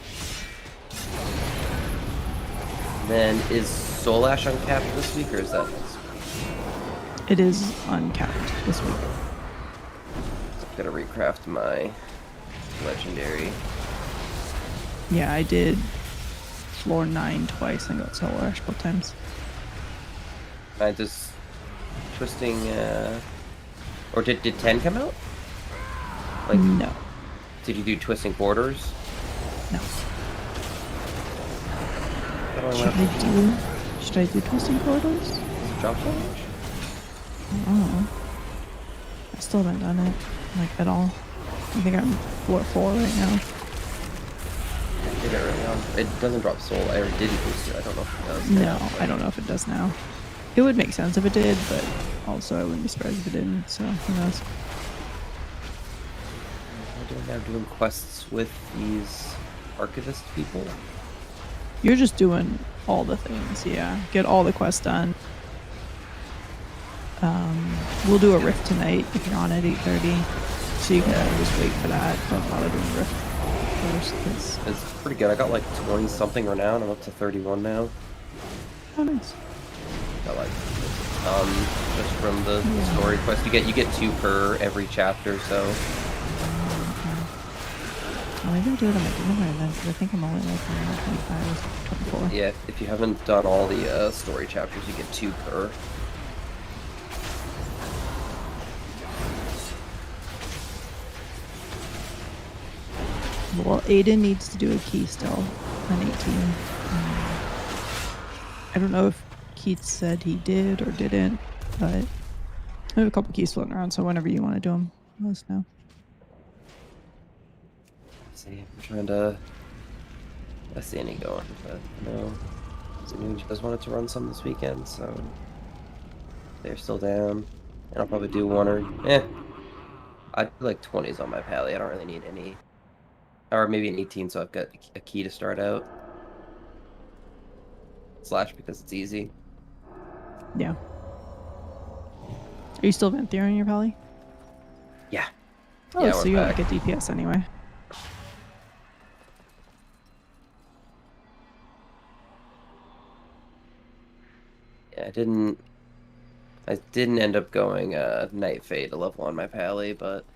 Then is Soul Ash uncapped this week, or is that next week? It is uncapped this week. I'm gonna recraft my legendary. Yeah, I did floor 9 twice and got Soul Rush both times. I just twisting. Or did 10 come out? Like No. Did you do twisting corridors? No. Should I do twisting corridors? Drop damage? Oh. I still haven't done it, like, at all. I think I'm floor 4 right now. I did it early on. It doesn't drop soul. I already didn't boost it. I don't know if it does. No, I don't know if it does now. It would make sense if it did, but also I wouldn't be surprised if it didn't, so who knows. I don't have doing quests with these archivist people. You're just doing all the things, yeah. Get all the quests done. We'll do a rift tonight if you're on at 8:30, so you can just wait for that. Don't bother doing rift first. It's pretty good. I got like 20 something renown. I'm up to 31 now. Oh, nice. Got like just from the story quest. You get 2 per every chapter, so. Well, maybe I'll do it on my dinner then, because I think I'm only like 25 or 24. Yeah, if you haven't done all the story chapters, you get 2 per. Well, Aiden needs to do a key still on 18. I don't know if Keith said he did or didn't, but I have a couple keys floating around, so whenever you want to do them, let us know. See, I'm trying to. I see any going, but no. Zanu just wanted to run some this weekend, so they're still down. And I'll probably do 1 or I'd do like 20s on my pally. I don't really need any. Or maybe an 18, so I've got a key to start out. Slash because it's easy. Yeah. Are you still Venthyr in your pally? Yeah. Oh, Yeah, so we're you have back. like a DPS anyway. Yeah, I didn't end up going Night Fade to level on my pally, but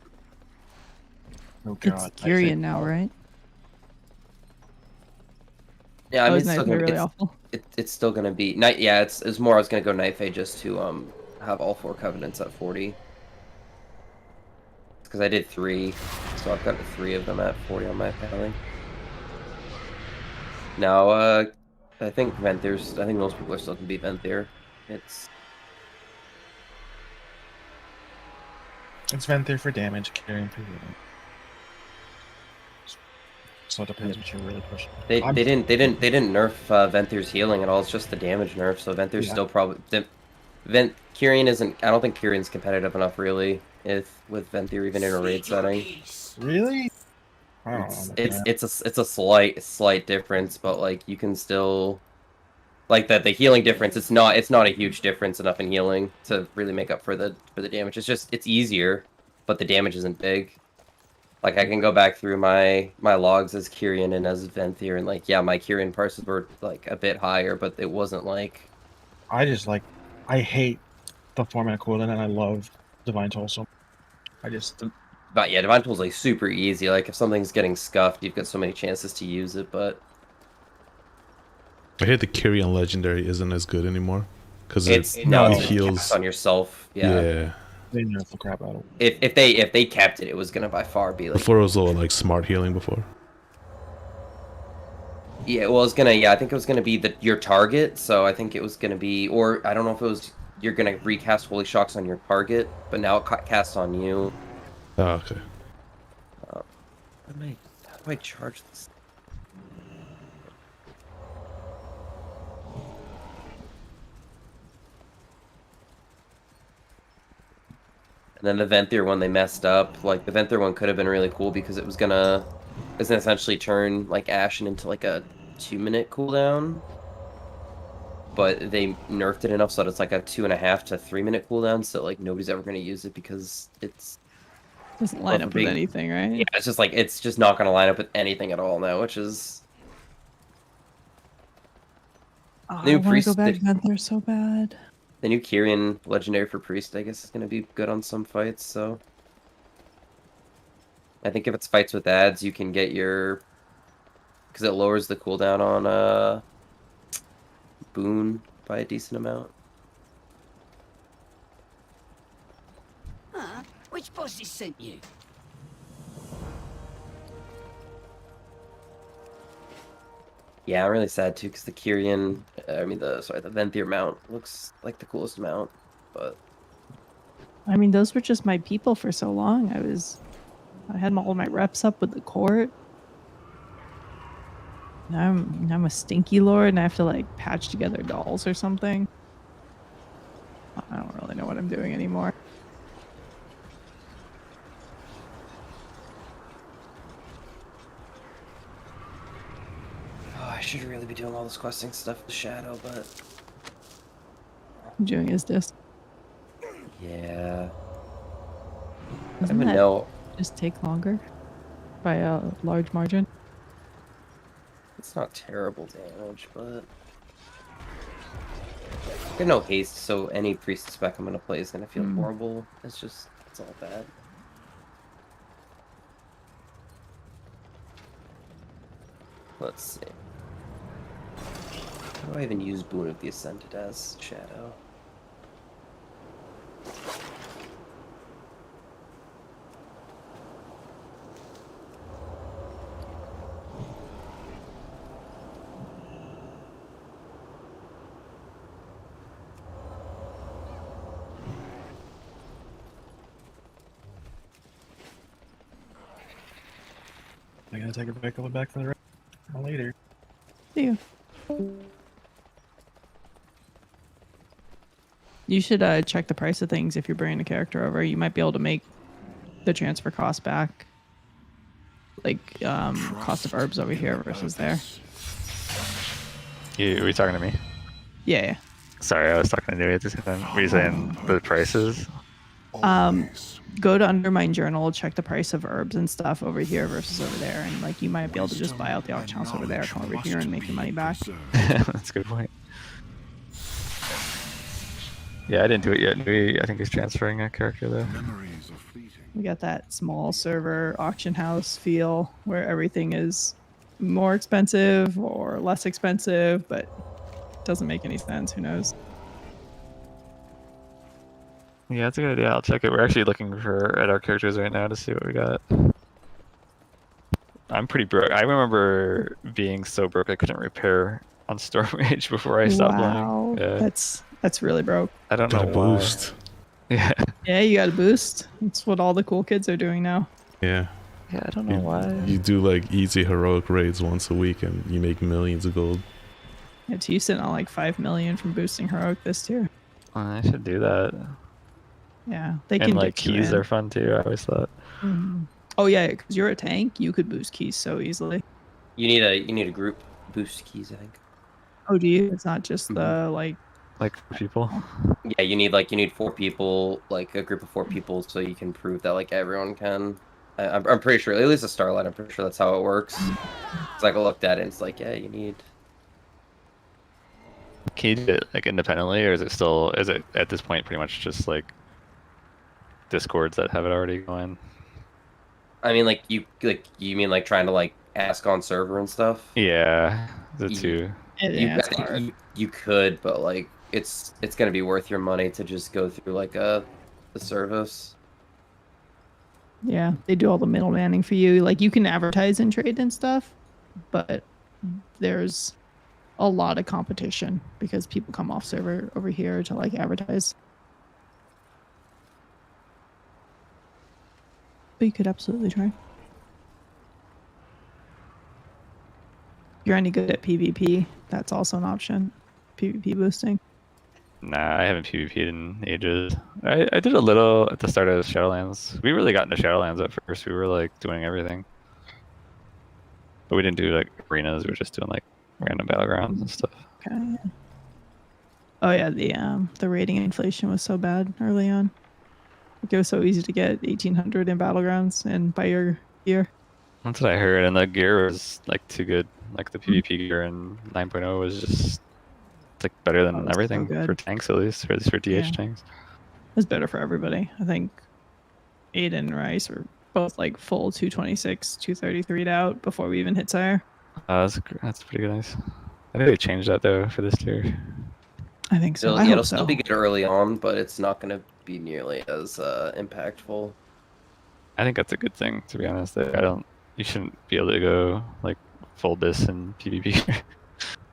Oh It's god. Kyrian now, right? yeah, I mean, Isn't it's that still gonna, really awful? it's still gonna be night. Yeah, it's more. I was gonna go Night Fade just to have all 4 covenants at 40. Because I did 3, so I've got 3 of them at 40 on my pally. Now, I think Venthyr's. I think most people are still gonna beat Venthyr. It's Venthyr for damage, Kyrian for healing. So it depends what you're really pushing. they didn't nerf Venthyr's healing at all. It's just the damage nerf. So Venthyr's still probably Kyrian isn't. I don't think Kyrian's competitive enough really. If with Venthyr even in a raid setting. Really? I don't know. It's a slight difference, but like you can still like the healing difference. It's not a huge difference enough in healing to really make up for the damage. It's easier, but the damage isn't big. Like I can go back through my logs as Kyrian and as Venthyr, and like yeah, my Kyrian parses were like a bit higher, but it wasn't like. I hate the 4-minute cooldown, and I love Divine Toll so. But yeah, Divine Tool's like super easy. Like if something's getting scuffed, you've got so many chances to use it. But I hear the Kyrian legendary isn't as good anymore because it's it heals heals on yourself. Yeah. They nerf the crap out of it. If they kept it, it was gonna by far be like. Before it was all like smart healing before. Yeah, well, it's gonna. Yeah, I think it was gonna be your target. So I think it was gonna be, or I don't know if it was you're gonna recast Holy Shocks on your target, but now it casts on you. Oh, okay. How do I charge this? And then the Venthyr one they messed up. Like the Venthyr one could have been really cool because it was gonna essentially turn like Ashen into like a 2-minute cooldown. But they nerfed it enough so that it's like a 2.5 to 3-minute cooldown, so like nobody's ever gonna use it because it's doesn't line up with anything, right? Yeah, it's just not gonna line up with anything at all now, which is I want to go back to Venthyr so bad. The new Kyrian legendary for priest, I guess, is gonna be good on some fights. So I think if it's fights with ads, you can get your because it lowers the cooldown on Boon by a decent amount. Huh? Which bosses sent you? Yeah, I'm really sad too because the Kyrian, the Venthyr mount looks like the coolest mount, but I mean, those were just my people for so long. I had all my reps up with the court. Now I'm a stinky lord and I have to like patch together dolls or something. I don't really know what I'm doing anymore. oh, I should really be doing all this questing stuff with Shadow, but I'm doing is this. yeah, I Doesn't don't that know. just take longer by a large margin? It's not terrible damage, but I got no haste, so any priest spec I'm gonna play is gonna feel horrible. It's all bad. Let's see. How do I even use Boon of the Ascended as Shadow? I gotta take a break. I'll be back for the rest later. See you. You should check the price of things if you're bringing a character over. You might be able to make the transfer cost back. Like cost of herbs over here versus there. Were you talking to me? Yeah. Sorry, I was talking to you at the same time. Were you saying the prices? Go to Undermine Journal, check the price of herbs and stuff over here versus over there, and like you might be able to just buy out the auction house over there, come over here and make your money back. That's a good point. Yeah, I didn't do it yet. I think he's transferring a character though. We got that small server auction house feel where everything is more expensive or less expensive, but it doesn't make any sense. Who knows? Yeah, that's a good idea. I'll check it. We're actually looking at our characters right now to see what we got. I'm pretty broke. I remember being so broke I couldn't repair on Stormrage before I stopped playing. Yeah. That's really broke. I don't know why. Boost. Yeah. Yeah, you got a boost. That's what all the cool kids are doing now. Yeah. Yeah, I don't know why. You do like easy heroic raids once a week and you make millions of gold. It's you sitting on like 5 million from boosting heroic this tier. I should do that. Yeah, they And can like get you keys in. are fun too. I always thought. Oh yeah, because you're a tank, you could boost keys so easily. You need a group boost keys, I think. Oh, do you? It's not just the like people. Yeah, you need 4 people, like a group of 4 people, so you can prove that like everyone can. I'm pretty sure, at least a Starlight, I'm pretty sure that's how it works. It's like I looked at it, and it's like, yeah, you need. Can you do it like independently, or is it at this point pretty much just like Discords that have it already going? I mean, you mean like trying to like ask on server and stuff? Yeah, the two. it's hard. You could, but like it's gonna be worth your money to just go through like the service. Yeah, they do all the middlemaning for you. Like you can advertise and trade and stuff, but there's a lot of competition because people come off server over here to like advertise. But you could absolutely try. If you're any good at PvP, that's also an option. PvP boosting. Nah, I haven't PvP'd in ages. I did a little at the start of Shadowlands. We really got into Shadowlands at first. We were like doing everything. But we didn't do like arenas, we were just doing like random battlegrounds and stuff. Okay. Oh yeah, the rating inflation was so bad early on. Like, it was so easy to get 1800 in battlegrounds and buy your gear. That's what I heard, and the gear was like too good. Like the PvP gear in 9.0 was just like better than everything so for tanks, at least for DH tanks. It was better for everybody. I think Aiden and Rice were both like full 226, 233'd out before we even hit Sire. That's pretty nice. I think they changed that though for this tier. I think so. I It'll hope still so. be good early on, but it's not going to be nearly as impactful. I think that's a good thing, to be honest. I don't. You shouldn't be able to go like full bis in PvP.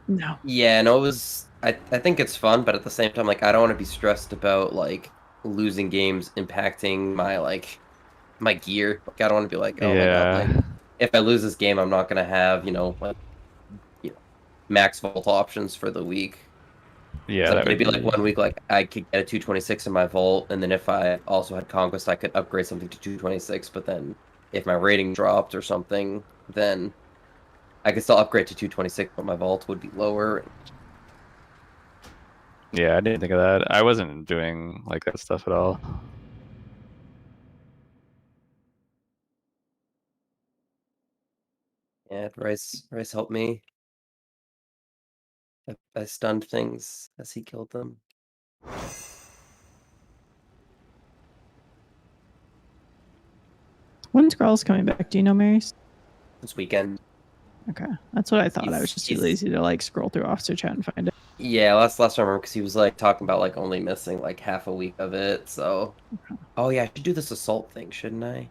No. Yeah, no, it was. I think it's fun, but at the same time, like I don't want to be stressed about like losing games impacting my gear. Like I don't want to be like, oh my god, like Yeah. if I lose this game, I'm not gonna have max vault options for the week. Yeah, Like that would maybe like be. 1 week, like I could get a 226 in my vault, and then if I also had Conquest, I could upgrade something to 226. But then if my rating dropped or something, then I could still upgrade to 226, but my vault would be lower. Yeah, I didn't think of that. I wasn't doing like that stuff at all. Yeah, Rice helped me. I stunned things as he killed them. When's Girls coming back? Do you know, Marys? This weekend. Okay, that's what I thought. I was just too He's- lazy to like scroll through officer chat and find it. Yeah, last time I remember because he was like talking about like only missing like half a week of it. So, oh yeah, I should do this assault thing, shouldn't I?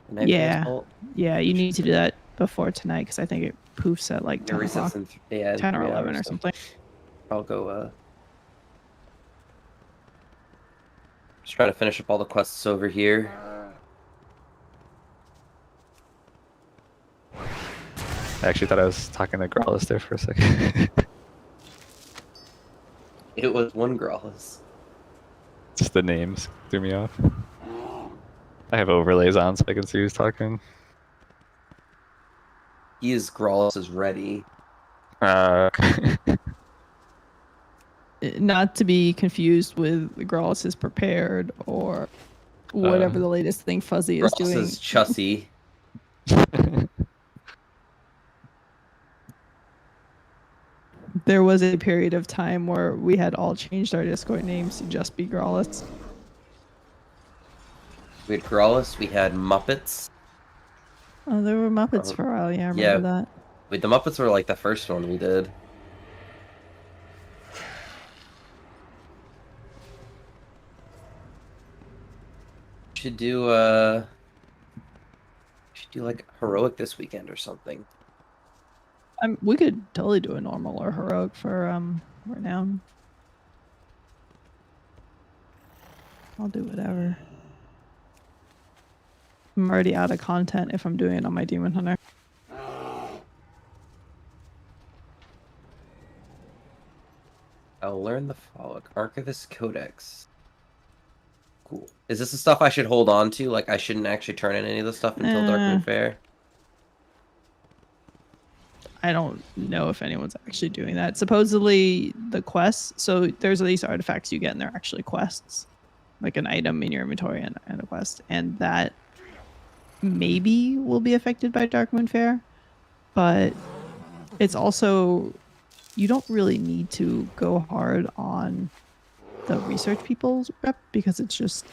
The Nightmare Yeah, assault? yeah. You need to do that before tonight because I think it poofs at like It 10 resets o'clock, in 10 or 3 11 hours, or so something. I'll go. Just trying to finish up all the quests over here. I actually thought I was talking to Growlithe there for a second. It was one Growlithe. Just the names threw me off. I have overlays on so I can see who's talking. He is Growlithe is ready. Not to be confused with Growlithe is prepared or whatever the latest thing Fuzzy is Growlithe doing. is Chussy. There was a period of time where we had all changed our Discord names to just be Growlithe. We had Growlithe, we had Muppets. Oh, there were Muppets for a while. Yeah, I remember that. Wait, the Muppets were like the first one we did. Should do like heroic this weekend or something. We could totally do a normal or heroic for renown. I'll do whatever. I'm already out of content if I'm doing it on my Demon Hunter. I'll learn the following. Archivist Codex. Cool. Is this the stuff I should hold on to? Like I shouldn't actually turn in any of the stuff until Darkmoon Fair? I don't know if anyone's actually doing that. Supposedly the quests, so there's these artifacts you get and they're actually quests. Like an item in your inventory and a quest. And that maybe will be affected by Darkmoon Fair. But it's also, you don't really need to go hard on the research people's rep because it's just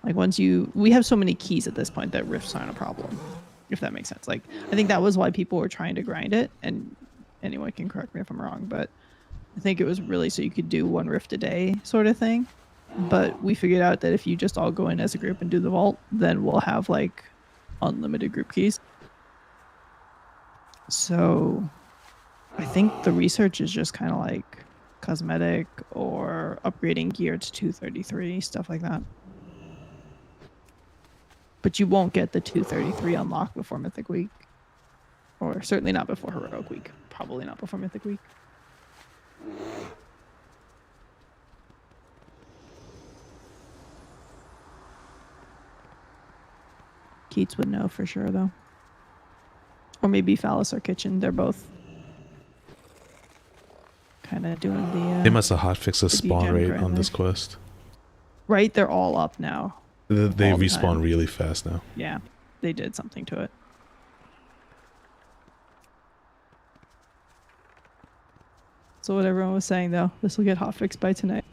like we have so many keys at this point that rifts aren't a problem, if that makes sense. Like I think that was why people were trying to grind it, and anyone can correct me if I'm wrong, but I think it was really so you could do one rift a day sort of thing. But we figured out that if you just all go in as a group and do the vault, then we'll have like unlimited group keys. So I think the research is just kind of like cosmetic or upgrading gear to 233, stuff like that. But you won't get the 233 unlocked before Mythic Week. Or certainly not before Heroic Week. Probably not before Mythic Week. Keats would know for sure, though. Or maybe Phallus or Kitchen. They're both kind of doing the... They must have hotfixed the spawn rate on this grinders. quest. Right? They're all up now. They all the respawn time. really fast now. Yeah, they did something to it. So what everyone was saying, though, this will get hotfixed by tonight.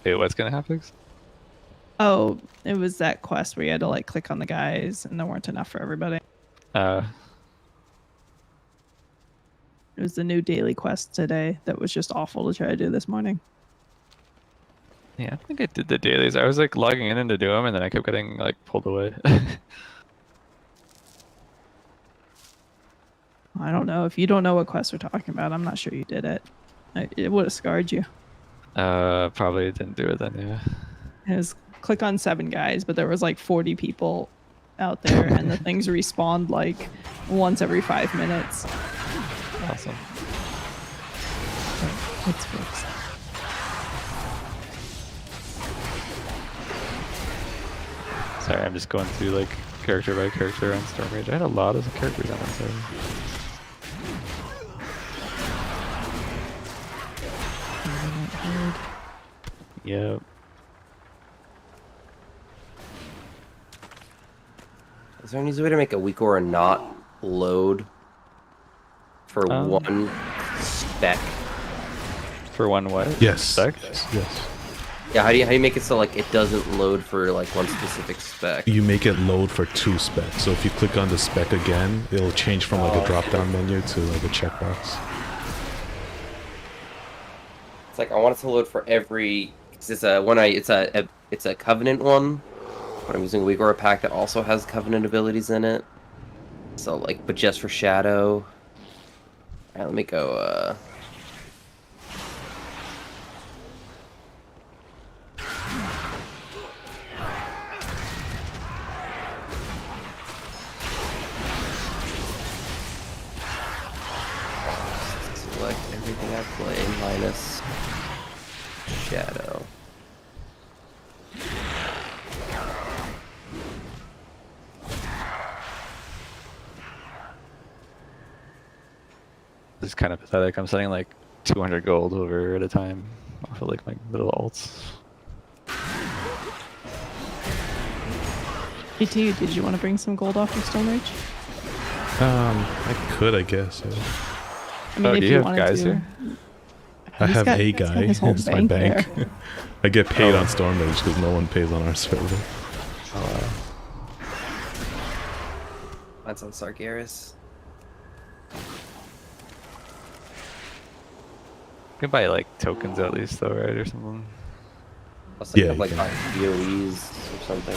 Wait, what's gonna happen? Oh, it was that quest where you had to like click on the guys and there weren't enough for everybody. Uh, It was the new daily quest today that was just awful to try to do this morning. yeah, I think I did the dailies. I was like logging in to do them, and then I kept getting like pulled away. I don't know. If you don't know what quest we're talking about, I'm not sure you did it. It would have scarred you. Probably didn't do it then. Yeah. It was click on 7 guys, but there was like 40 people out there, and the things respawned like once every 5 minutes. Awesome. But it's fixed. Sorry, I'm just going through like character by character on Storm Rage. I had a lot of characters on that side. Yep. Is there any way to make a weak aura not load for one spec? For one what? Yes. Spec? Yes. Yeah, how do you make it so like it doesn't load for like one specific spec? You make it load for 2 specs. So if you click on the spec again, it'll change from like a drop-down menu to like a checkbox. It's like I want it to load for every. It's a Covenant one. But I'm using a weak aura pack that also has Covenant abilities in it. So like, but just for Shadow. Alright, let me go. Select everything I play minus Shadow. This is kind of pathetic. I'm sending like 200 gold over at a time off of like my little alts. PT, did you want to bring some gold off of Stone Rage? I could, I guess. Yeah. I mean, Oh, if do you have wanted guys to. here? I He's have got- a he's got guy. his whole It's my bank. there. I get paid on Storm Rage because no one pays on our server. That's on Sargeras. You can buy like tokens at least though, right, or something. Plus, like, Yeah, have, like you buy BOEs or something.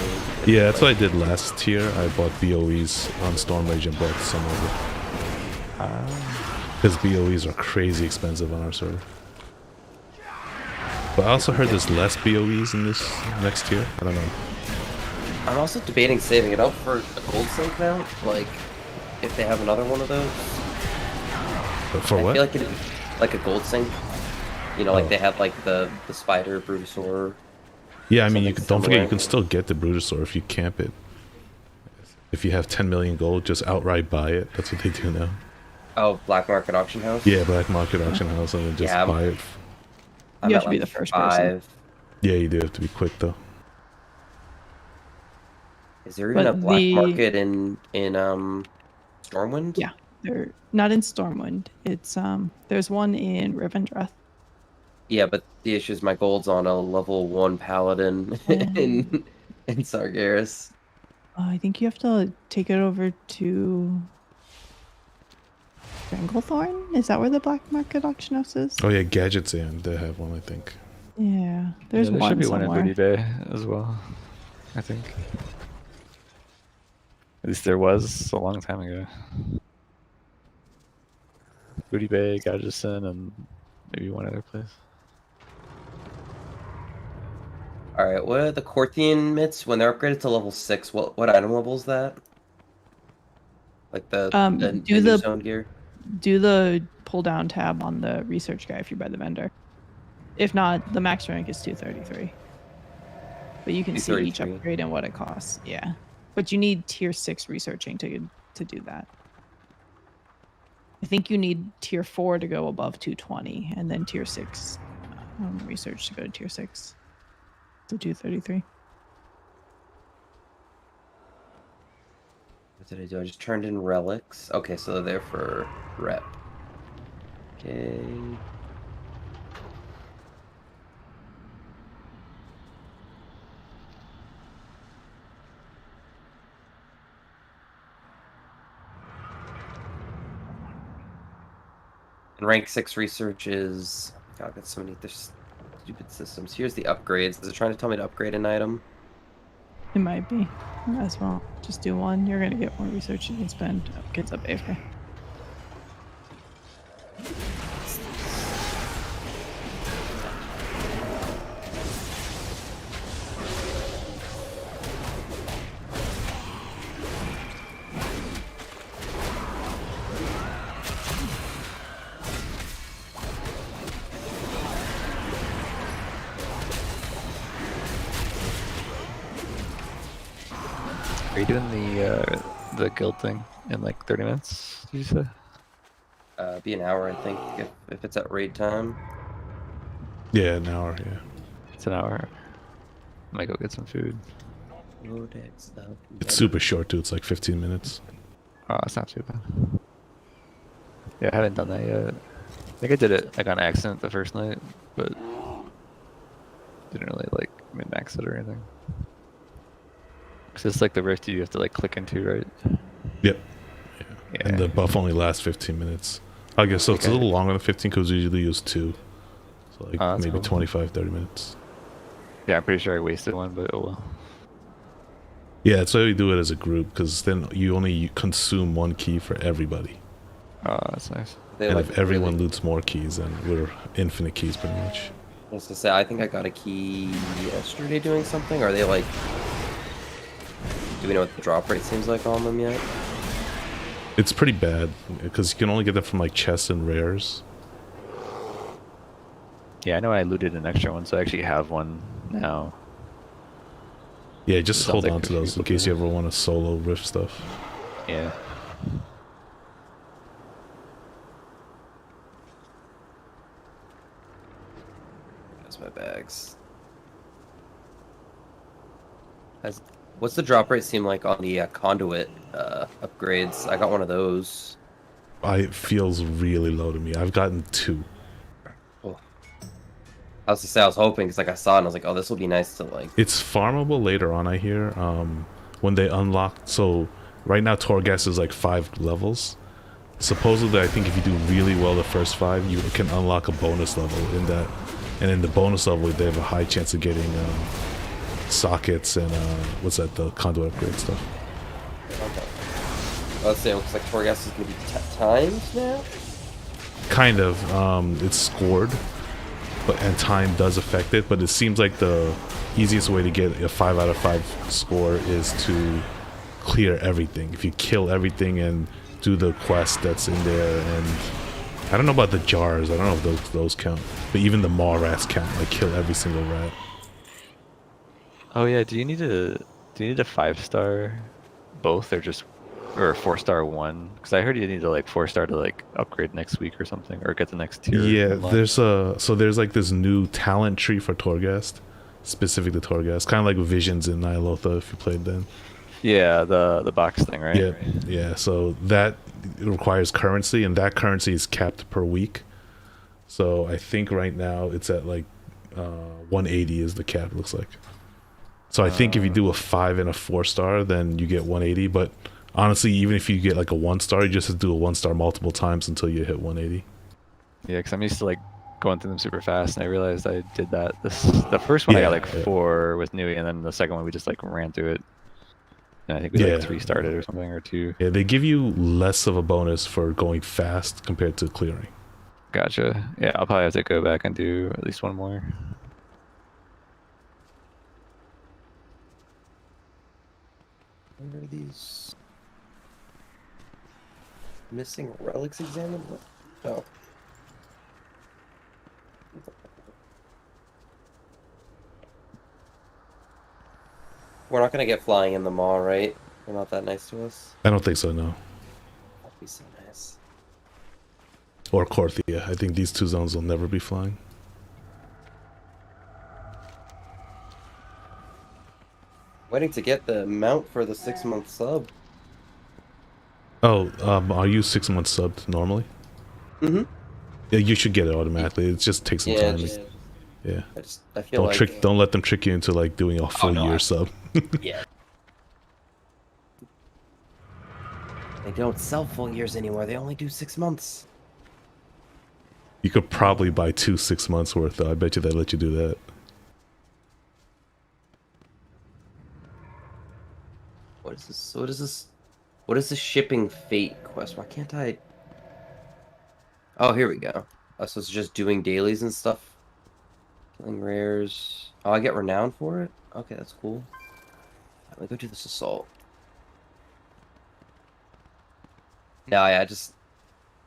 Yeah, that's what I did last tier. I bought BOEs on Storm Rage and bought some of it. Because BOEs are crazy expensive on our server. But I also heard there's less BOEs in this next tier. I don't know. I'm also debating saving it up for a gold sync now. Like, if they have another one of those. But for I what? feel like like a gold sync. You know, like they have like the spider Brutosaur. Yeah, I mean, you can, don't forget similar. you can still get the Brutosaur if you camp it. If you have 10 million gold, just outright buy it. That's what they do now. Oh, black market auction house. Yeah, black market auction house, and then just Yeah, buy it. You have at, to be like, the first 5. person. Yeah, you do have to be quick though. Is there even But a black the- market in Stormwind? Yeah, they're not in Stormwind. It's there's one in Rivendreth. Yeah, but the issue is my gold's on a level 1 paladin in Sargeras. I think you have to take it over to Stranglethorn. Is that where the black market auction house is? Oh yeah, Gadgets and they have one, I think. Yeah, there's Yeah, there one should be somewhere. one in Booty Bay as well, I think. At least there was a long time ago. Booty Bay, Gadgeson, and maybe one other place. Alright, what are the Corthian mitts? When they're upgraded to level 6, what item level is that? Like the do new the- zone gear? Do the pull down tab on the research guy if you're by the vendor. If not, the max rank is 233. But you can see each 233. upgrade and what it costs. Yeah. But you need tier 6 researching to do that. I think you need tier 4 to go above 220, and then tier 6 research to go to tier 6. So 233. What did I do? I just turned in relics. Okay, so they're there for rep. Okay. And rank 6 research is... God, I've got so many there's stupid systems. Here's the upgrades. Is it trying to tell me to upgrade an item? It might be. Might as well just do one. You're gonna get more research you can spend. Kids up AFK. Are you doing the guild thing in like 30 minutes? Did you say? Be an hour, I think, if it's at raid time. Yeah, an hour. Yeah. It's an hour. Might go get some food. It's super short too. It's like 15 minutes. Oh, it's not too bad. Yeah, I haven't done that yet. I think I did it like on accident the first night, but didn't really like min-max it or anything. Cause it's like the rift you have to like click into, right? Yep. Yeah. And the buff only lasts 15 minutes. I guess so. It's a little longer than 15 because we usually use 2. So like maybe cool. 25, 30 minutes. Yeah, I'm pretty sure I wasted one, but oh well. Yeah, that's why we do it as a group, because then you only consume 1 key for everybody. Oh, that's nice. And like if everyone loots more keys, then we're infinite keys pretty much. I was to say, I think I got a key yesterday doing something. Are they like... Do we know what the drop rate seems like on them yet? It's pretty bad, because you can only get them from like chests and rares. Yeah, I know I looted an extra one, so I actually have one now. Yeah, just hold like on to those in case you ever want to solo rift stuff. Yeah. That's my bags. What's the drop rate seem like on the conduit upgrades? I got one of those. It feels really low to me. I've gotten 2. Oh. I was to say, I was hoping, because like I saw it and I was like, oh, this will be nice to like... It's farmable later on, I hear, when they unlock. So right now Torghast is like 5 levels. Supposedly, I think if you do really well the first 5, you can unlock a bonus level in that. And in the bonus level, they have a high chance of getting sockets and what's that, the conduit upgrade stuff. Okay. Let's say it looks like Torghast is going to be timed now? Kind of. It's scored, and time does affect it, but it seems like the easiest way to get a 5 out of 5 score is to clear everything. If you kill everything and do the quest that's in there, and I don't know about the jars, I don't know if those count, but even the maw rats count, like kill every single rat. Oh yeah, do you need a 5-star both, or a 4-star one? Because I heard you need to like 4-star to like upgrade next week or something, or get the next tier. Yeah, there's like this new talent tree for Torghast, specific to Torghast, kind of like Visions in Nyalotha if you played then. Yeah, the box thing, right? Yeah, yeah. So that requires currency, and that currency is capped per week. So I think right now it's at like 180 is the cap. It looks like. So I think if you do a 5 and a 4-star, then you get 180. But honestly, even if you get like a 1-star, you just have to do a 1-star multiple times until you hit 180. Yeah, because I'm used to like going through them super fast, and I realized I did that. The first one I got like 4 with Nui, and then the second one we just like ran through it. And I think we like 3-starred it or something, or 2. Yeah, they give you less of a bonus for going fast compared to clearing. Gotcha. Yeah, I'll probably have to go back and do at least one more. Where are these missing relics examined? Oh. We're not gonna get flying in the maw, right? They're not that nice to us. I don't think so, no. That'd be so nice. Or Korthia. I think these 2 zones will never be flying. Waiting to get the mount for the 6-month sub. Oh, are you 6 months subbed normally? Mm-hmm. Yeah, you should get it automatically. It just takes some time. Yeah. I feel Don't let them trick you into like doing a full year sub. Yeah. They don't sell full years anymore. They only do 6 months. You could probably buy 2 6 months worth though. I bet you they let you do that. What is this? What is this? What is the shipping fate quest? Why can't I? Oh, here we go. Oh, so it's just doing dailies and stuff. Killing rares. Oh, I get renowned for it? Okay, that's cool. Let me go do this assault. No, yeah,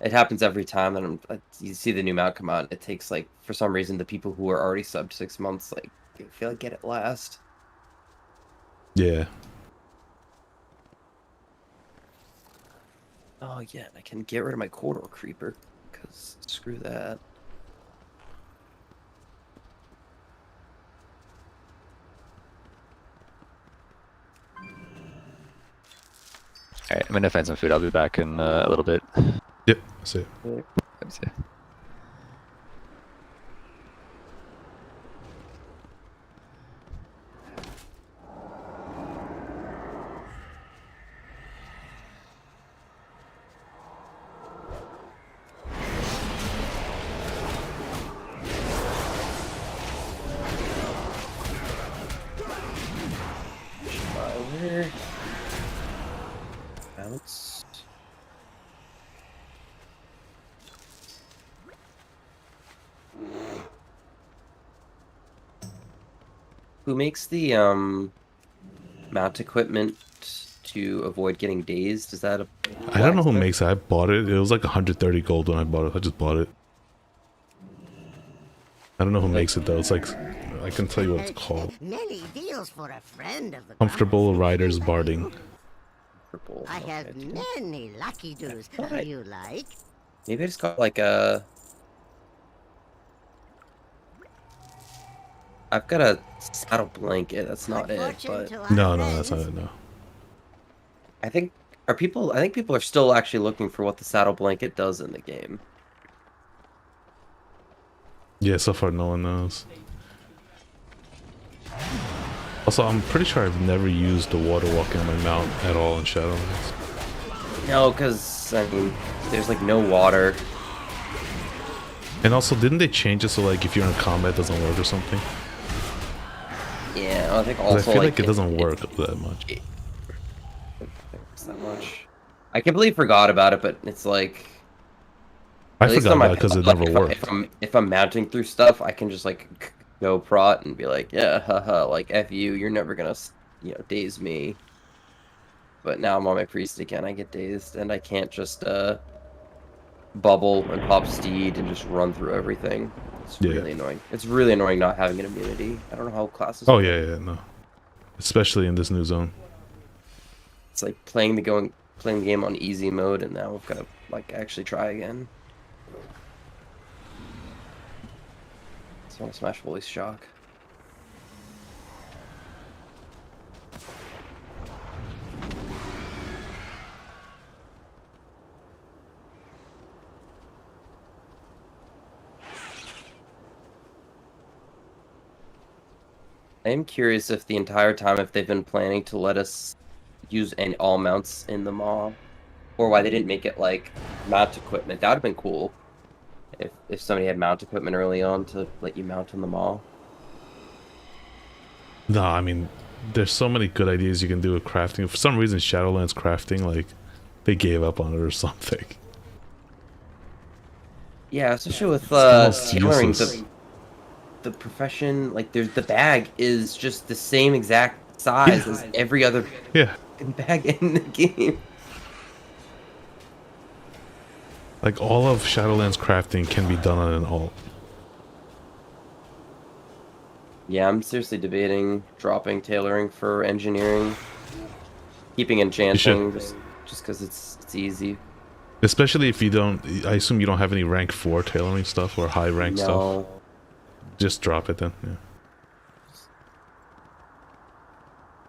it happens every time that you see the new mount come out. It takes, like, for some reason, the people who are already subbed 6 months, like, I feel like get it last. Yeah. Oh, yeah, I can get rid of my corridor creeper, because screw that. Alright, I'm gonna find some food. I'll be back in a little bit. Yep. See it. Let me see. Bounce. Who makes the mount equipment to avoid getting dazed? Is that a I don't know who makes it. I bought it. It was like 130 gold when I bought it. I just bought it. I don't know who makes it though. It's like, I can tell you what it's called. Many deals for a friend of the Comfortable Riders Barding. I have many lucky doos. Do you like? Maybe I just got like a. I've got a saddle blanket. That's not it, but No, that's not it. No. I think people are still actually looking for what the saddle blanket does in the game. Yeah, so far no one knows. Also, I'm pretty sure I've never used the water walking on my mount at all in Shadowlands. No, because I mean, there's like no water. And also, didn't they change it so like if you're in combat it doesn't work or something? Yeah, I think 'Cause also I feel like it doesn't work that much. It's that much. I completely forgot about it, but it's like. I forgot about it because it never worked. If I'm mounting through stuff, I can just like go prot and be like, yeah, haha, like F you, you're never gonna, daze me. But now I'm on my priest again, I get dazed, and I can't just bubble and pop steed and just run through everything. It's really annoying. It's really annoying not having an immunity. I don't know how classes. Oh yeah, no. Especially in this new zone. It's like playing the game on easy mode, and now I've got to like actually try again. I want to smash Woolly's shock. I am curious if the entire time if they've been planning to let us use all mounts in the Maw, or why they didn't make it like mount equipment. That would have been cool. If somebody had mount equipment early on to let you mount on the Maw. No, I mean, there's so many good ideas you can do with crafting. For some reason, Shadowlands crafting, like, they gave up on it or something. Yeah, especially with tailoring the profession. Like, the bag is just the same exact size as every other bag in the game. Like, all of Shadowlands crafting can be done on an alt. Yeah, I'm seriously debating dropping tailoring for engineering. Keeping enchanting, just because it's easy. Especially if you don't... I assume you don't have any rank 4 tailoring stuff or high rank stuff. Just drop it then, yeah.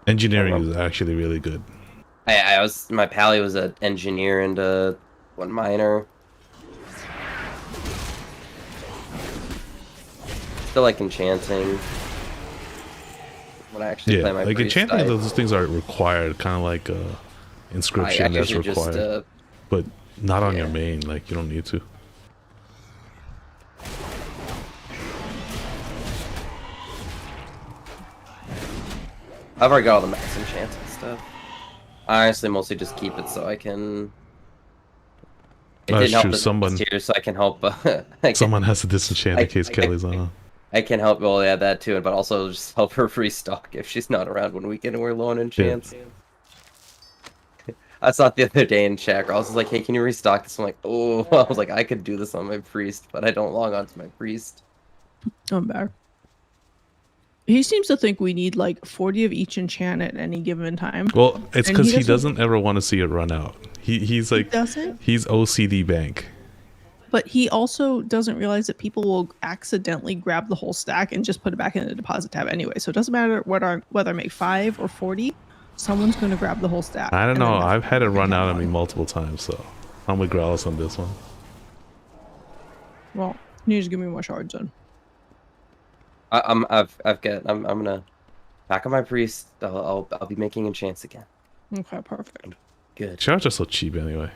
Engineering is actually really good. My pally was an engineer and one miner. Still like enchanting. When I actually play my like enchanting, those things are required, kind of like inscription that's required, but not on your main. Like you don't need to. I've already got all the max enchants and stuff. I honestly mostly just keep it so I can. It That's didn't help true. that Someone, here, so I can help. someone has to disenchant in case Kelly's on. I can help. Well, yeah, that too, but also just help her restock if she's not around one weekend and we're low on enchants. Yeah. I saw it the other day in chat. I was like, "Hey, can you restock this?" I'm like, "Oh," I was like, "I could do this on my priest, but I don't log on to my priest." I'm back. He seems to think we need like 40 of each enchant at any given time. Well, it's And because he doesn't ever want to see it run out. He's like, doesn't? he's OCD bank. But he also doesn't realize that people will accidentally grab the whole stack and just put it back in the deposit tab anyway. So it doesn't matter whether I make 5 or 40, someone's going to grab the whole stack. I don't know. I've had it run out on me multiple times, so I'm with Growlis on this one. Well, you need to give me more shards then. I'm gonna back on my priest. I'll be making enchants again. Okay, perfect. Good. Shards are so cheap anyway.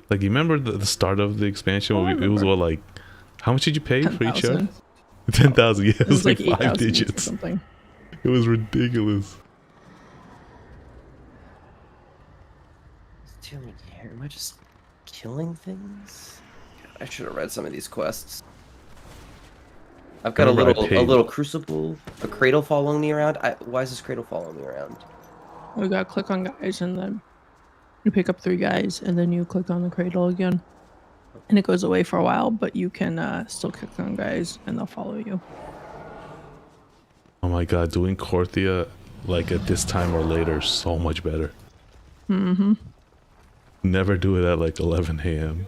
Like, you remember the start of the expansion? It was what, like, how much did you pay 10, for each shard? 10,000. Yeah, it was like 5 digits. Something. It was ridiculous. What's doing here? Am I just killing things? God, I should have read some of these quests. I've got a little crucible, a cradle following me around. Why is this cradle following me around? We gotta click on guys and then you pick up 3 guys and then you click on the cradle again. And it goes away for a while, but you can still click on guys and they'll follow you. Oh my god, doing Korthia like at this time or later is so much better. Mm-hmm. Never do it at like 11 a.m.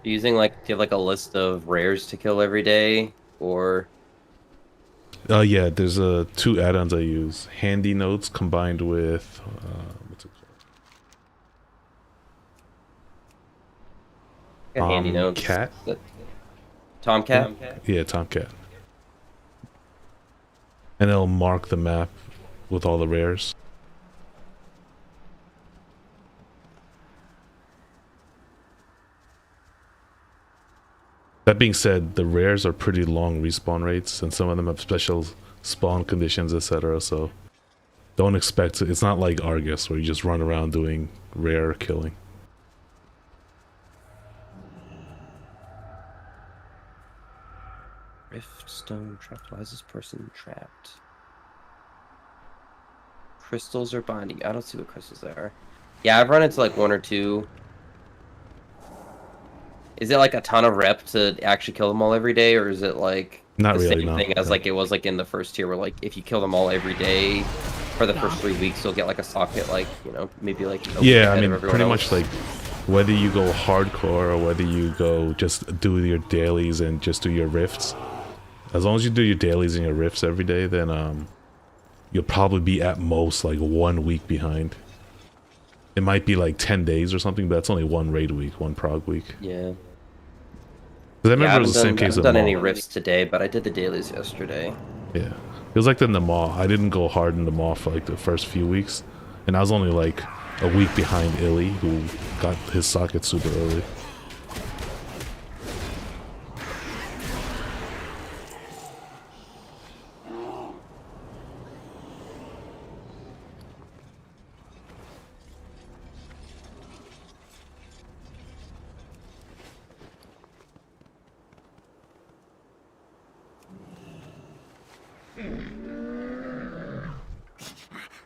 Using do you have like a list of rares to kill every day, or? Yeah, there's 2 add-ons I use. Handy notes combined with what's it called? Handy notes. Cat. Tomcat. Yeah, Tomcat. And it'll mark the map with all the rares. That being said, the rares are pretty long respawn rates, and some of them have special spawn conditions, etc. So don't expect it. It's not like Argus where you just run around doing rare killing. Rift stone trapped. Why is this person trapped? Crystals are binding. I don't see what crystals they are. Yeah, I've run into like 1 or 2. Is it like a ton of rep to actually kill them all every day, or is it like not the really, same thing as like it was like in the first tier, where like if you kill them all every day for the first 3 weeks, you'll get like a socket, like, you know, maybe like yeah, I mean, pretty much like whether you go hardcore or whether you go just do your dailies and just do your rifts. As long as you do your dailies and your rifts every day, then you'll probably be at most like 1 week behind. It might be like 10 days or something, but that's only 1 raid week, 1 prog week. Yeah. Because I remember it was the same case with I haven't done Maw. any rifts today, but I did the dailies yesterday. Yeah. It was like in the Maw. I didn't go hard in the Maw for like the first few weeks. And I was only like a week behind Illy, who got his socket super early.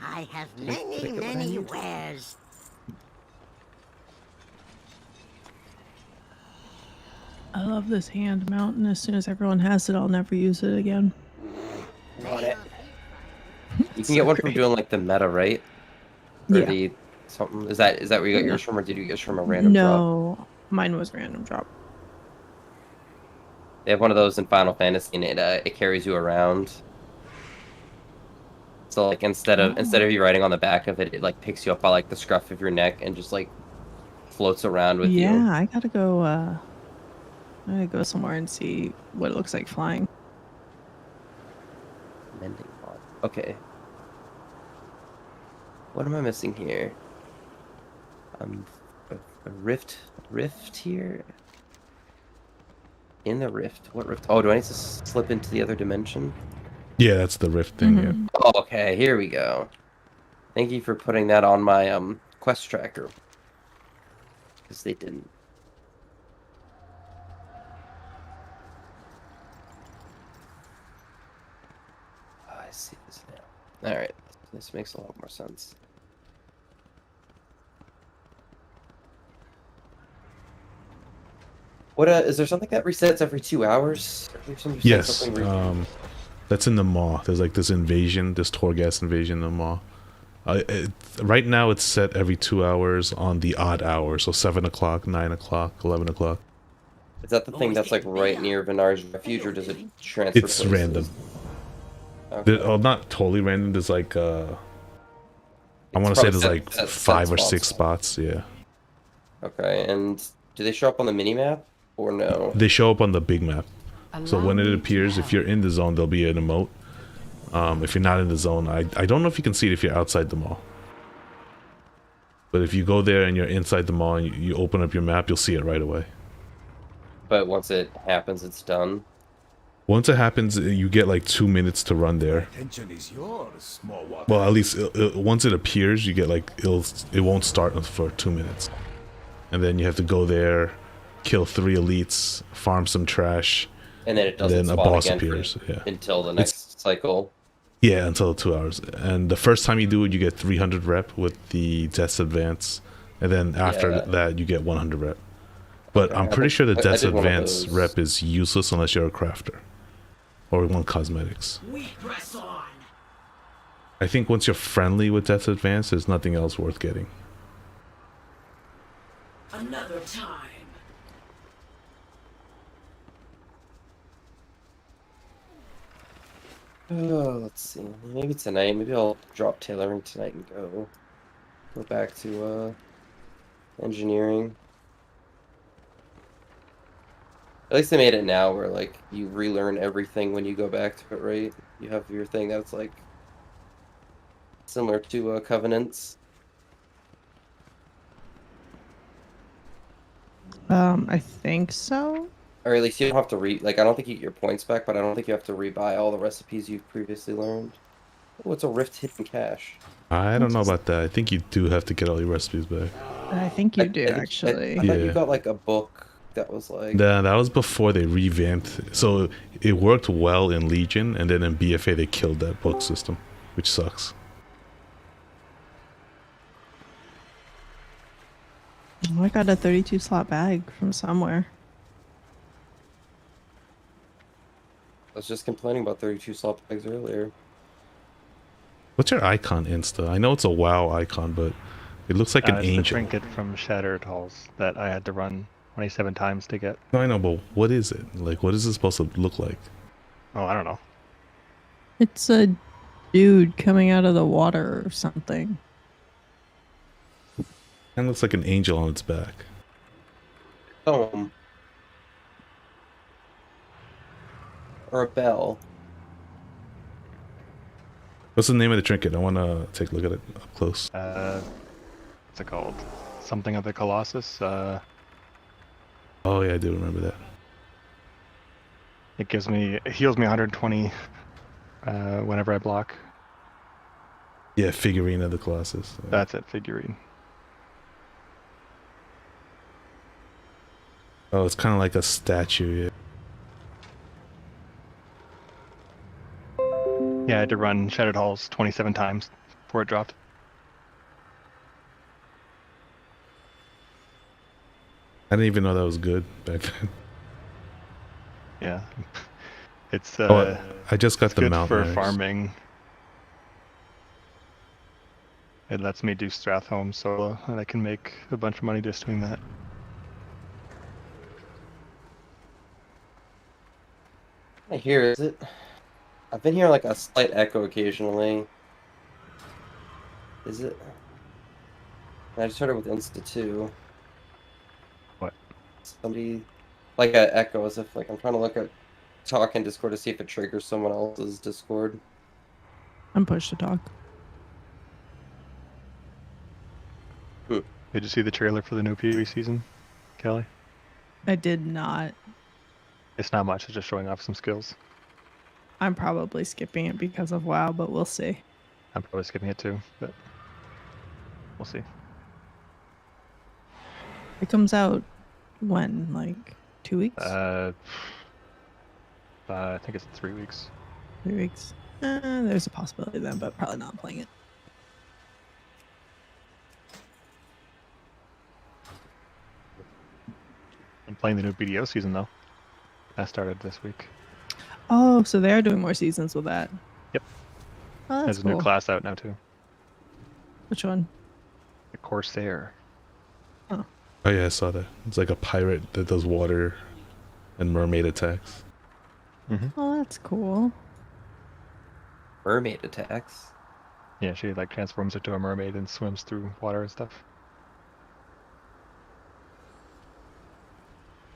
I have many wares. I love this hand mount, and as soon as everyone has it, I'll never use it again. Want it. You can get one from doing like the meta, right? Or the something. Is that where you got yours from, or did you get yours from a random drop? No, mine was random drop. They have one of those in Final Fantasy, and it carries you around. So like instead of you riding on the back of it, it like picks you up by like the scruff of your neck and just like floats around with you. Yeah, I gotta go. I gotta go somewhere and see what it looks like flying. Mending pod. Okay. What am I missing here? A rift here. In the rift. What rift? Oh, do I need to slip into the other dimension? Yeah, that's the rift thing. Yeah. Oh, okay, here we go. Thank you for putting that on my quest tracker. Because they didn't. Oh, I see this now. Alright, this makes a lot more sense. What is there something that resets every 2 hours? Yes, that's in the maw. There's like this invasion, this Torghast invasion in the maw. Right now it's set every 2 hours on the odd hour, so 7 o'clock, 9 o'clock, 11 o'clock. Is that the thing that's like right near Venar's refuge, or does it transfer? It's places? random. Okay. Oh, not totally random. There's like I want to say there's like 5 or 6 spots. Yeah. Okay, and do they show up on the mini map or no? They show up on the big map. So when it appears, if you're in the zone, there'll be an emote. If you're not in the zone, I don't know if you can see it if you're outside the mall. But if you go there and you're inside the mall and you open up your map, you'll see it right away. But once it happens, it's done. Once it happens, you get like 2 minutes to run there. Attention is yours, small water. Well, at least once it appears, you get like it won't start for 2 minutes, and then you have to go there, kill 3 elites, farm some trash, and then it doesn't then a spawn boss again appears. Yeah. Until the next cycle. Yeah, until 2 hours. And the first time you do it, you get 300 rep with the Death's Advance, and then after that, you get 100 rep. But I'm pretty sure the Death's Advance rep is useless unless you're a crafter or want cosmetics. We press on. I think once you're friendly with Death's Advance, there's nothing else worth getting. Another time. Oh, let's see. Maybe tonight. Maybe I'll drop tailoring tonight and go back to engineering. At least they made it now where like you relearn everything when you go back to it, right? You have your thing that's like similar to Covenants. I think so. Or at least you don't have to like I don't think you get your points back, but I don't think you have to rebuy all the recipes you've previously learned. Oh, it's a rift hidden cache. I don't know about that. I think you do have to get all your recipes back. I think you do, actually. I thought you got like a book that was like... That was before they revamped. So it worked well in Legion, and then in BFA they killed that book system, which sucks. Oh, I got a 32 slot bag from somewhere. I was just complaining about 32 slot bags earlier. What's your icon, Insta? I know it's a WoW icon, but it looks like an it's angel. the trinket from Shattered Halls that I had to run 27 times to get. No, I know, but what is it? Like, what is it supposed to look like? Oh, I don't know. It's a dude coming out of the water or something. It looks like an angel on its back. Or a bell. What's the name of the trinket? I want to take a look at it up close. What's it called? Something of the Colossus. Oh yeah, I do remember that. It heals me 120 whenever I block. Yeah, figurine of the Colossus. Yeah. That's it, figurine. Oh, it's kind of like a statue. Yeah. Yeah, I had to run Shattered Halls 27 times before it dropped. I didn't even know that was good back then. Yeah, it's I just got the good mount for knives. farming. It lets me do Strathholm solo, and I can make a bunch of money just doing that. I hear, is it? I've been hearing like a slight echo occasionally. Is it? I just heard it with Insta too. What? Somebody, like an echo, as if like I'm trying to look at talk in Discord to see if it triggers someone else's Discord. I'm pushed to talk. Did you see the trailer for the new PvE season, Kelly? I did not. It's not much. It's just showing off some skills. I'm probably skipping it because of WoW, but we'll see. I'm probably skipping it too, but we'll see. It comes out when? Like 2 weeks? I think it's 3 weeks. 3 weeks? There's a possibility then, but probably not playing it. I'm playing the new BDO season though. That started this week. Oh, so they are doing more seasons with that. Yep. Oh, that's There's a cool. new class out now too. Which one? The Corsair. Oh. Oh yeah, I saw that. It's like a pirate that does water and mermaid attacks. Oh, that's cool. Mermaid attacks. Yeah, she like transforms into a mermaid and swims through water and stuff.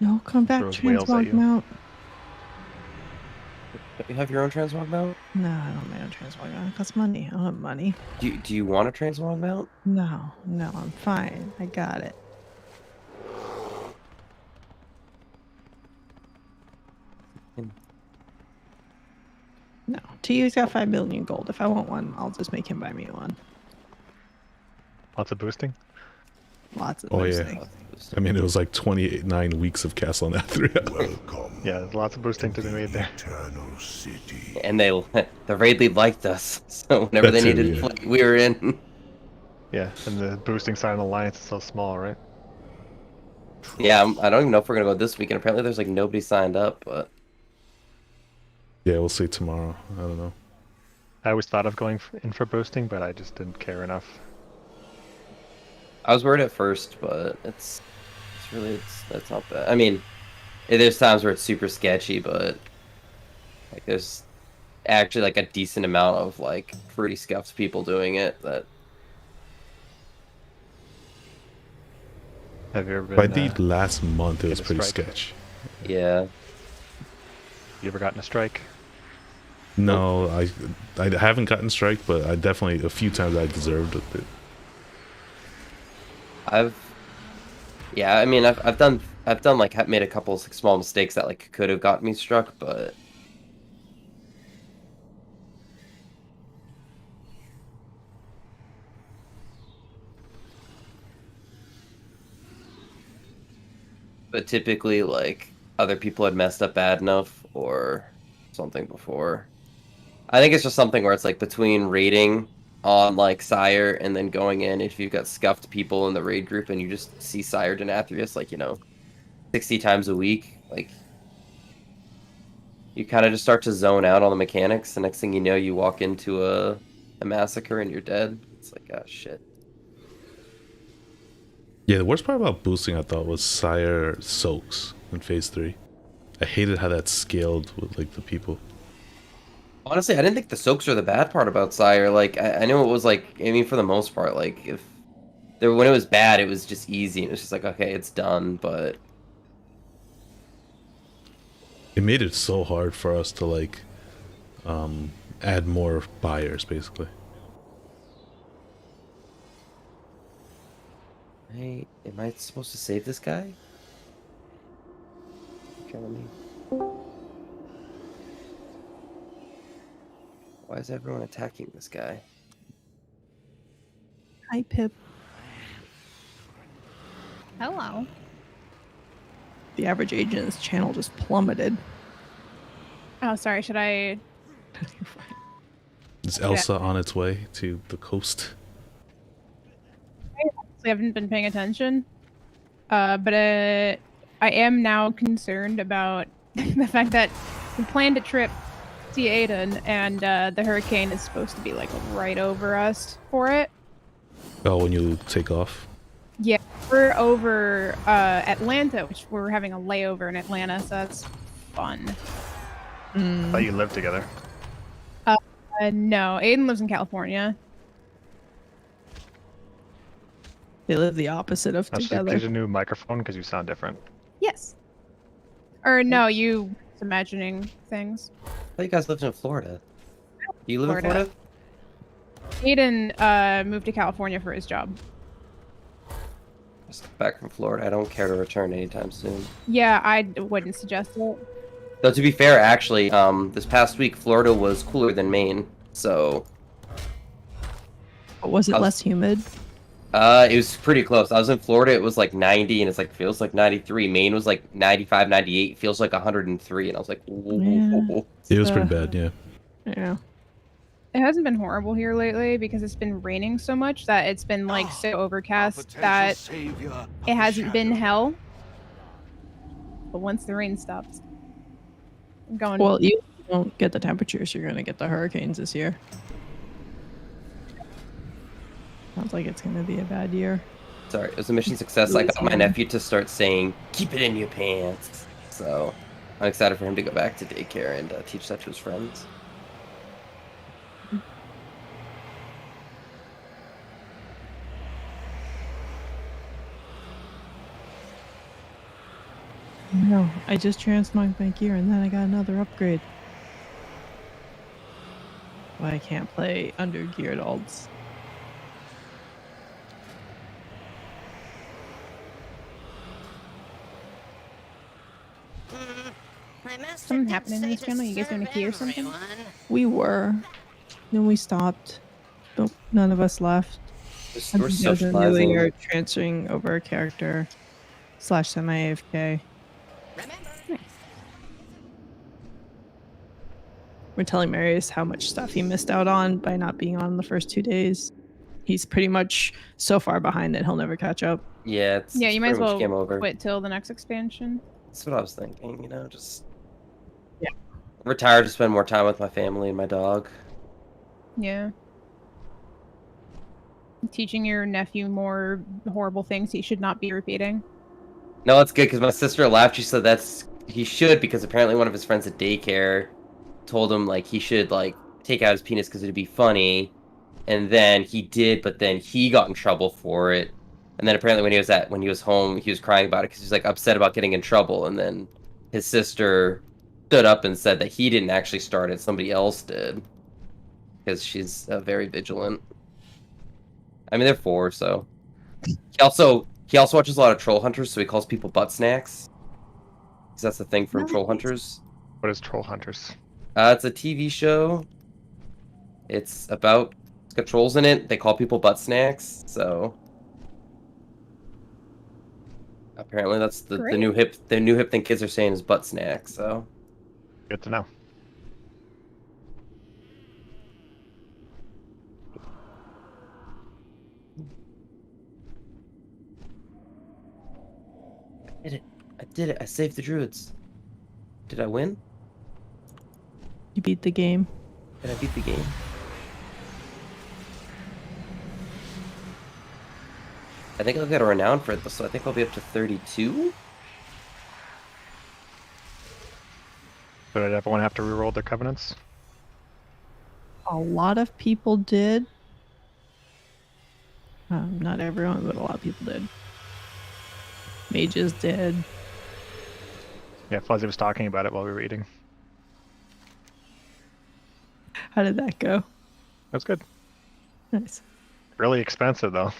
No, come back, Throws whales at Transmog you. Mount. Don't you have your own transmog mount? No, I don't have my own Transmog Mount. It costs money. I don't have money. Do you want a transmog mount? No, I'm fine. I got it. No, TU's got 5 million gold. If I want one, I'll just make him buy me one. Lots of boosting. Lots of Oh boosting. yeah. I mean, it was like 29 weeks of Castle on Athria. Yeah, there's lots of boosting to be made there. And the raid lead liked us, so whenever That they too, needed yeah. flight, we were in. Yeah, and the boosting side of the alliance is so small, right? Yeah, I don't even know if we're gonna go this weekend. Apparently, there's like nobody signed up, but Yeah, we'll see tomorrow. I don't know. I always thought of going in for boosting, but I just didn't care enough. I was worried at first. But it's not bad. I mean, there's times where it's super sketchy, but like there's actually like a decent amount of like pretty scuffed people doing it. That Have you ever By been? the last month, it was a pretty strike? sketch. yeah. You ever gotten a strike? No, I haven't gotten strike, but I definitely a few times I deserved it. Yeah, I mean, I've done like made a couple of small mistakes that like could have got me struck, but typically like other people had messed up bad enough or something before. I think it's just something where it's like between raiding on like Sire and then going in, if you've got scuffed people in the raid group and you just see Sire Denathrius like, 60 times a week, like you kind of just start to zone out on the mechanics. The next thing you know, you walk into a massacre and you're dead. It's like, oh shit. Yeah, the worst part about boosting, I thought, was Sire soaks in Phase 3. I hated how that scaled with like the people. Honestly, I didn't think the soaks were the bad part about Sire. Like, I knew it was like, I mean, for the most part, like when it was bad, it was just easy. It was just like, okay, it's done. But It made it so hard for us to like add more buyers, basically. hey, am I supposed to save this guy? Okay, let me. Why is everyone attacking this guy? Hi, Pip. Hello. The average age in this channel just plummeted. Oh, sorry. Should I? Is Elsa on its way to the coast? I haven't been paying attention, but I am now concerned about the fact that we planned a trip to Aiden, and the hurricane is supposed to be like right over us for it. Oh, when you take off? Yeah, we're over Atlanta, which we're having a layover in Atlanta, so that's fun. I thought you lived together. No, Aiden lives in California. They live the opposite of Actually, together. get a new microphone because you sound different. Yes. Or no, you imagining things. I thought you guys lived in Florida. Do you live in Florida? Aiden moved to California for his job. Just back from Florida. I don't care to return anytime soon. Yeah, I wouldn't suggest it. Though to be fair, actually, this past week Florida was cooler than Maine, so. But was it less humid? It was pretty close. I was in Florida, it was like 90, and it's like feels like 93. Maine was like 95, 98, feels like 103, and I was like, yeah. It was pretty bad, yeah. Yeah. It hasn't been horrible here lately because it's been raining so much that it's been like so overcast that it hasn't been hell. But once the rain stops, I'm going. Well, you don't get the temperatures, you're going to get the hurricanes this year. Sounds like it's going to be a bad year. Sorry, it was a mission success. I got my nephew to start saying, "Keep it in your pants." So I'm excited for him to go back to daycare and teach that to his friends. No, I just transmogged my gear and then I got another upgrade. Well, I can't play under geared alts. Something happening in this channel? You guys doing a key or something? We were. Then we stopped. But none of us left. We're socializing. We are transferring over a character / semi-AFK. We're telling Marius how much stuff he missed out on by not being on the first 2 days. He's pretty much so far behind that he'll never catch up. Yeah, Yeah, you might as well game over. quit till the next expansion. That's what I was thinking, you know, just retire to spend more time with my family and my dog. Yeah. Teaching your nephew more horrible things he should not be repeating. No, it's good because my sister laughed. She said he should because apparently one of his friends at daycare told him like he should like take out his penis because it'd be funny, and then he did, but then he got in trouble for it. And then apparently when he was home, he was crying about it because he was like upset about getting in trouble. And then his sister stood up and said that he didn't actually start it, somebody else did, because she's very vigilant. I mean, they're 4, so he also watches a lot of Troll Hunters, so he calls people butt snacks. Because that's the thing from Troll Hunters. What is Troll Hunters? It's a TV show. It's got trolls in it. They call people butt snacks, so apparently that's the new hip thing kids are saying is butt snacks. So good to know. I did it. I saved the druids. Did I win? You beat the game. Did I beat the game? I think I'll get a renown for it, so I think I'll be up to 32. So did everyone have to reroll their covenants? A lot of people did. Not everyone, but a lot of people did. Mages did. Yeah, Fuzzy was talking about it while we were eating. How did that go? That's good. Nice. Really expensive though.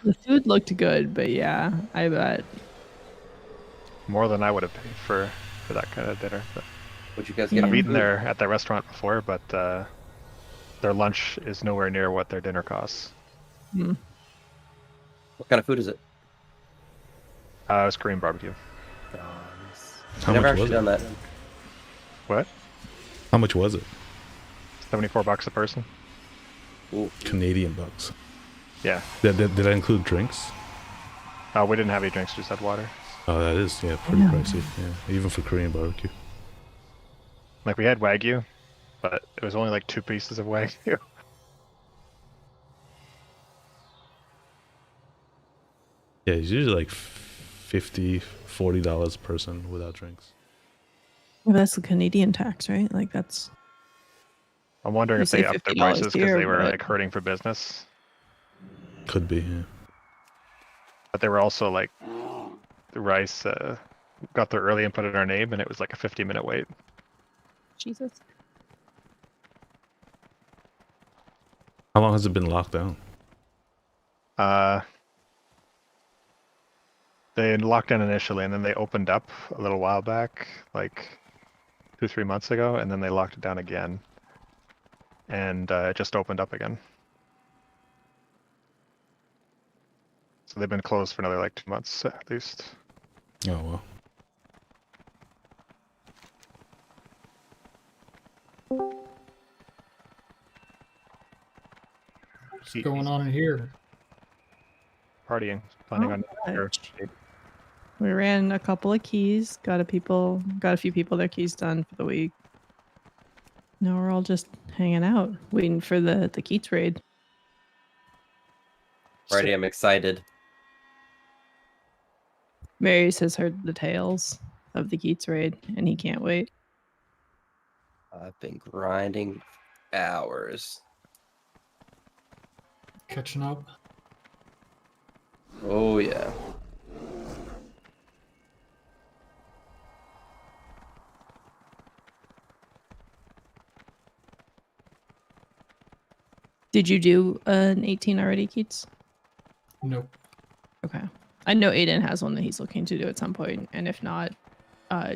The food looked good, but yeah, I bet. More than I would have paid for that kind of dinner. But would you guys get? I've eaten there at that restaurant before, but their lunch is nowhere near what their dinner costs. Hmm. What kind of food is it? It was Korean barbecue. How much was it? That. What? How much was it? $74 a person. Ooh. Canadian bucks. Yeah. Did that include drinks? We didn't have any drinks, just had water. Oh, that is pretty pricey. Yeah, even for Korean barbecue. Like we had Wagyu, but it was only like 2 pieces of Wagyu. Yeah, it's usually like $50, $40 a person without drinks. Well, that's the Canadian tax, right? Like that's. I'm wondering You if they say upped their $50 prices because here, they were but- like hurting for business. Could be. Yeah. But they were also like, the rice got there early and put in our name, and it was like a 50-minute wait. Jesus. How long has it been locked down? They locked in initially, and then they opened up a little while back, like 2-3 months ago, and then they locked it down again. And it just opened up again. So they've been closed for another like 2 months at least. Oh well. What's going on in here? Partying, planning on. We ran a couple of keys, got a few people their keys done for the week. Now we're all just hanging out, waiting for the Keats raid. Already, I'm excited. Marius has heard the tales of the Keats raid, and he can't wait. I've been grinding hours. Catching up. Oh yeah. Did you do an 18 already, Keats? Nope. Okay. I know Aiden has one that he's looking to do at some point, and if not,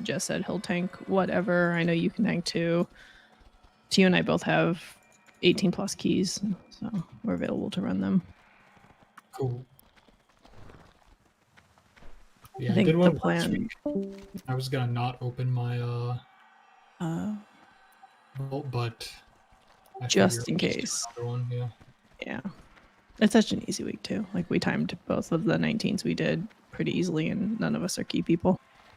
Jess said he'll tank whatever. I know you can tank too. You and I both have 18 plus keys, so we're available to run them. Cool. Yeah, I think did the one last plan. week. I was gonna not open my vault, but I Just in figured I'll case. just do another one, yeah. Yeah. It's such an easy week too. Like we timed both of the 19s we did pretty easily, and none of us are key people.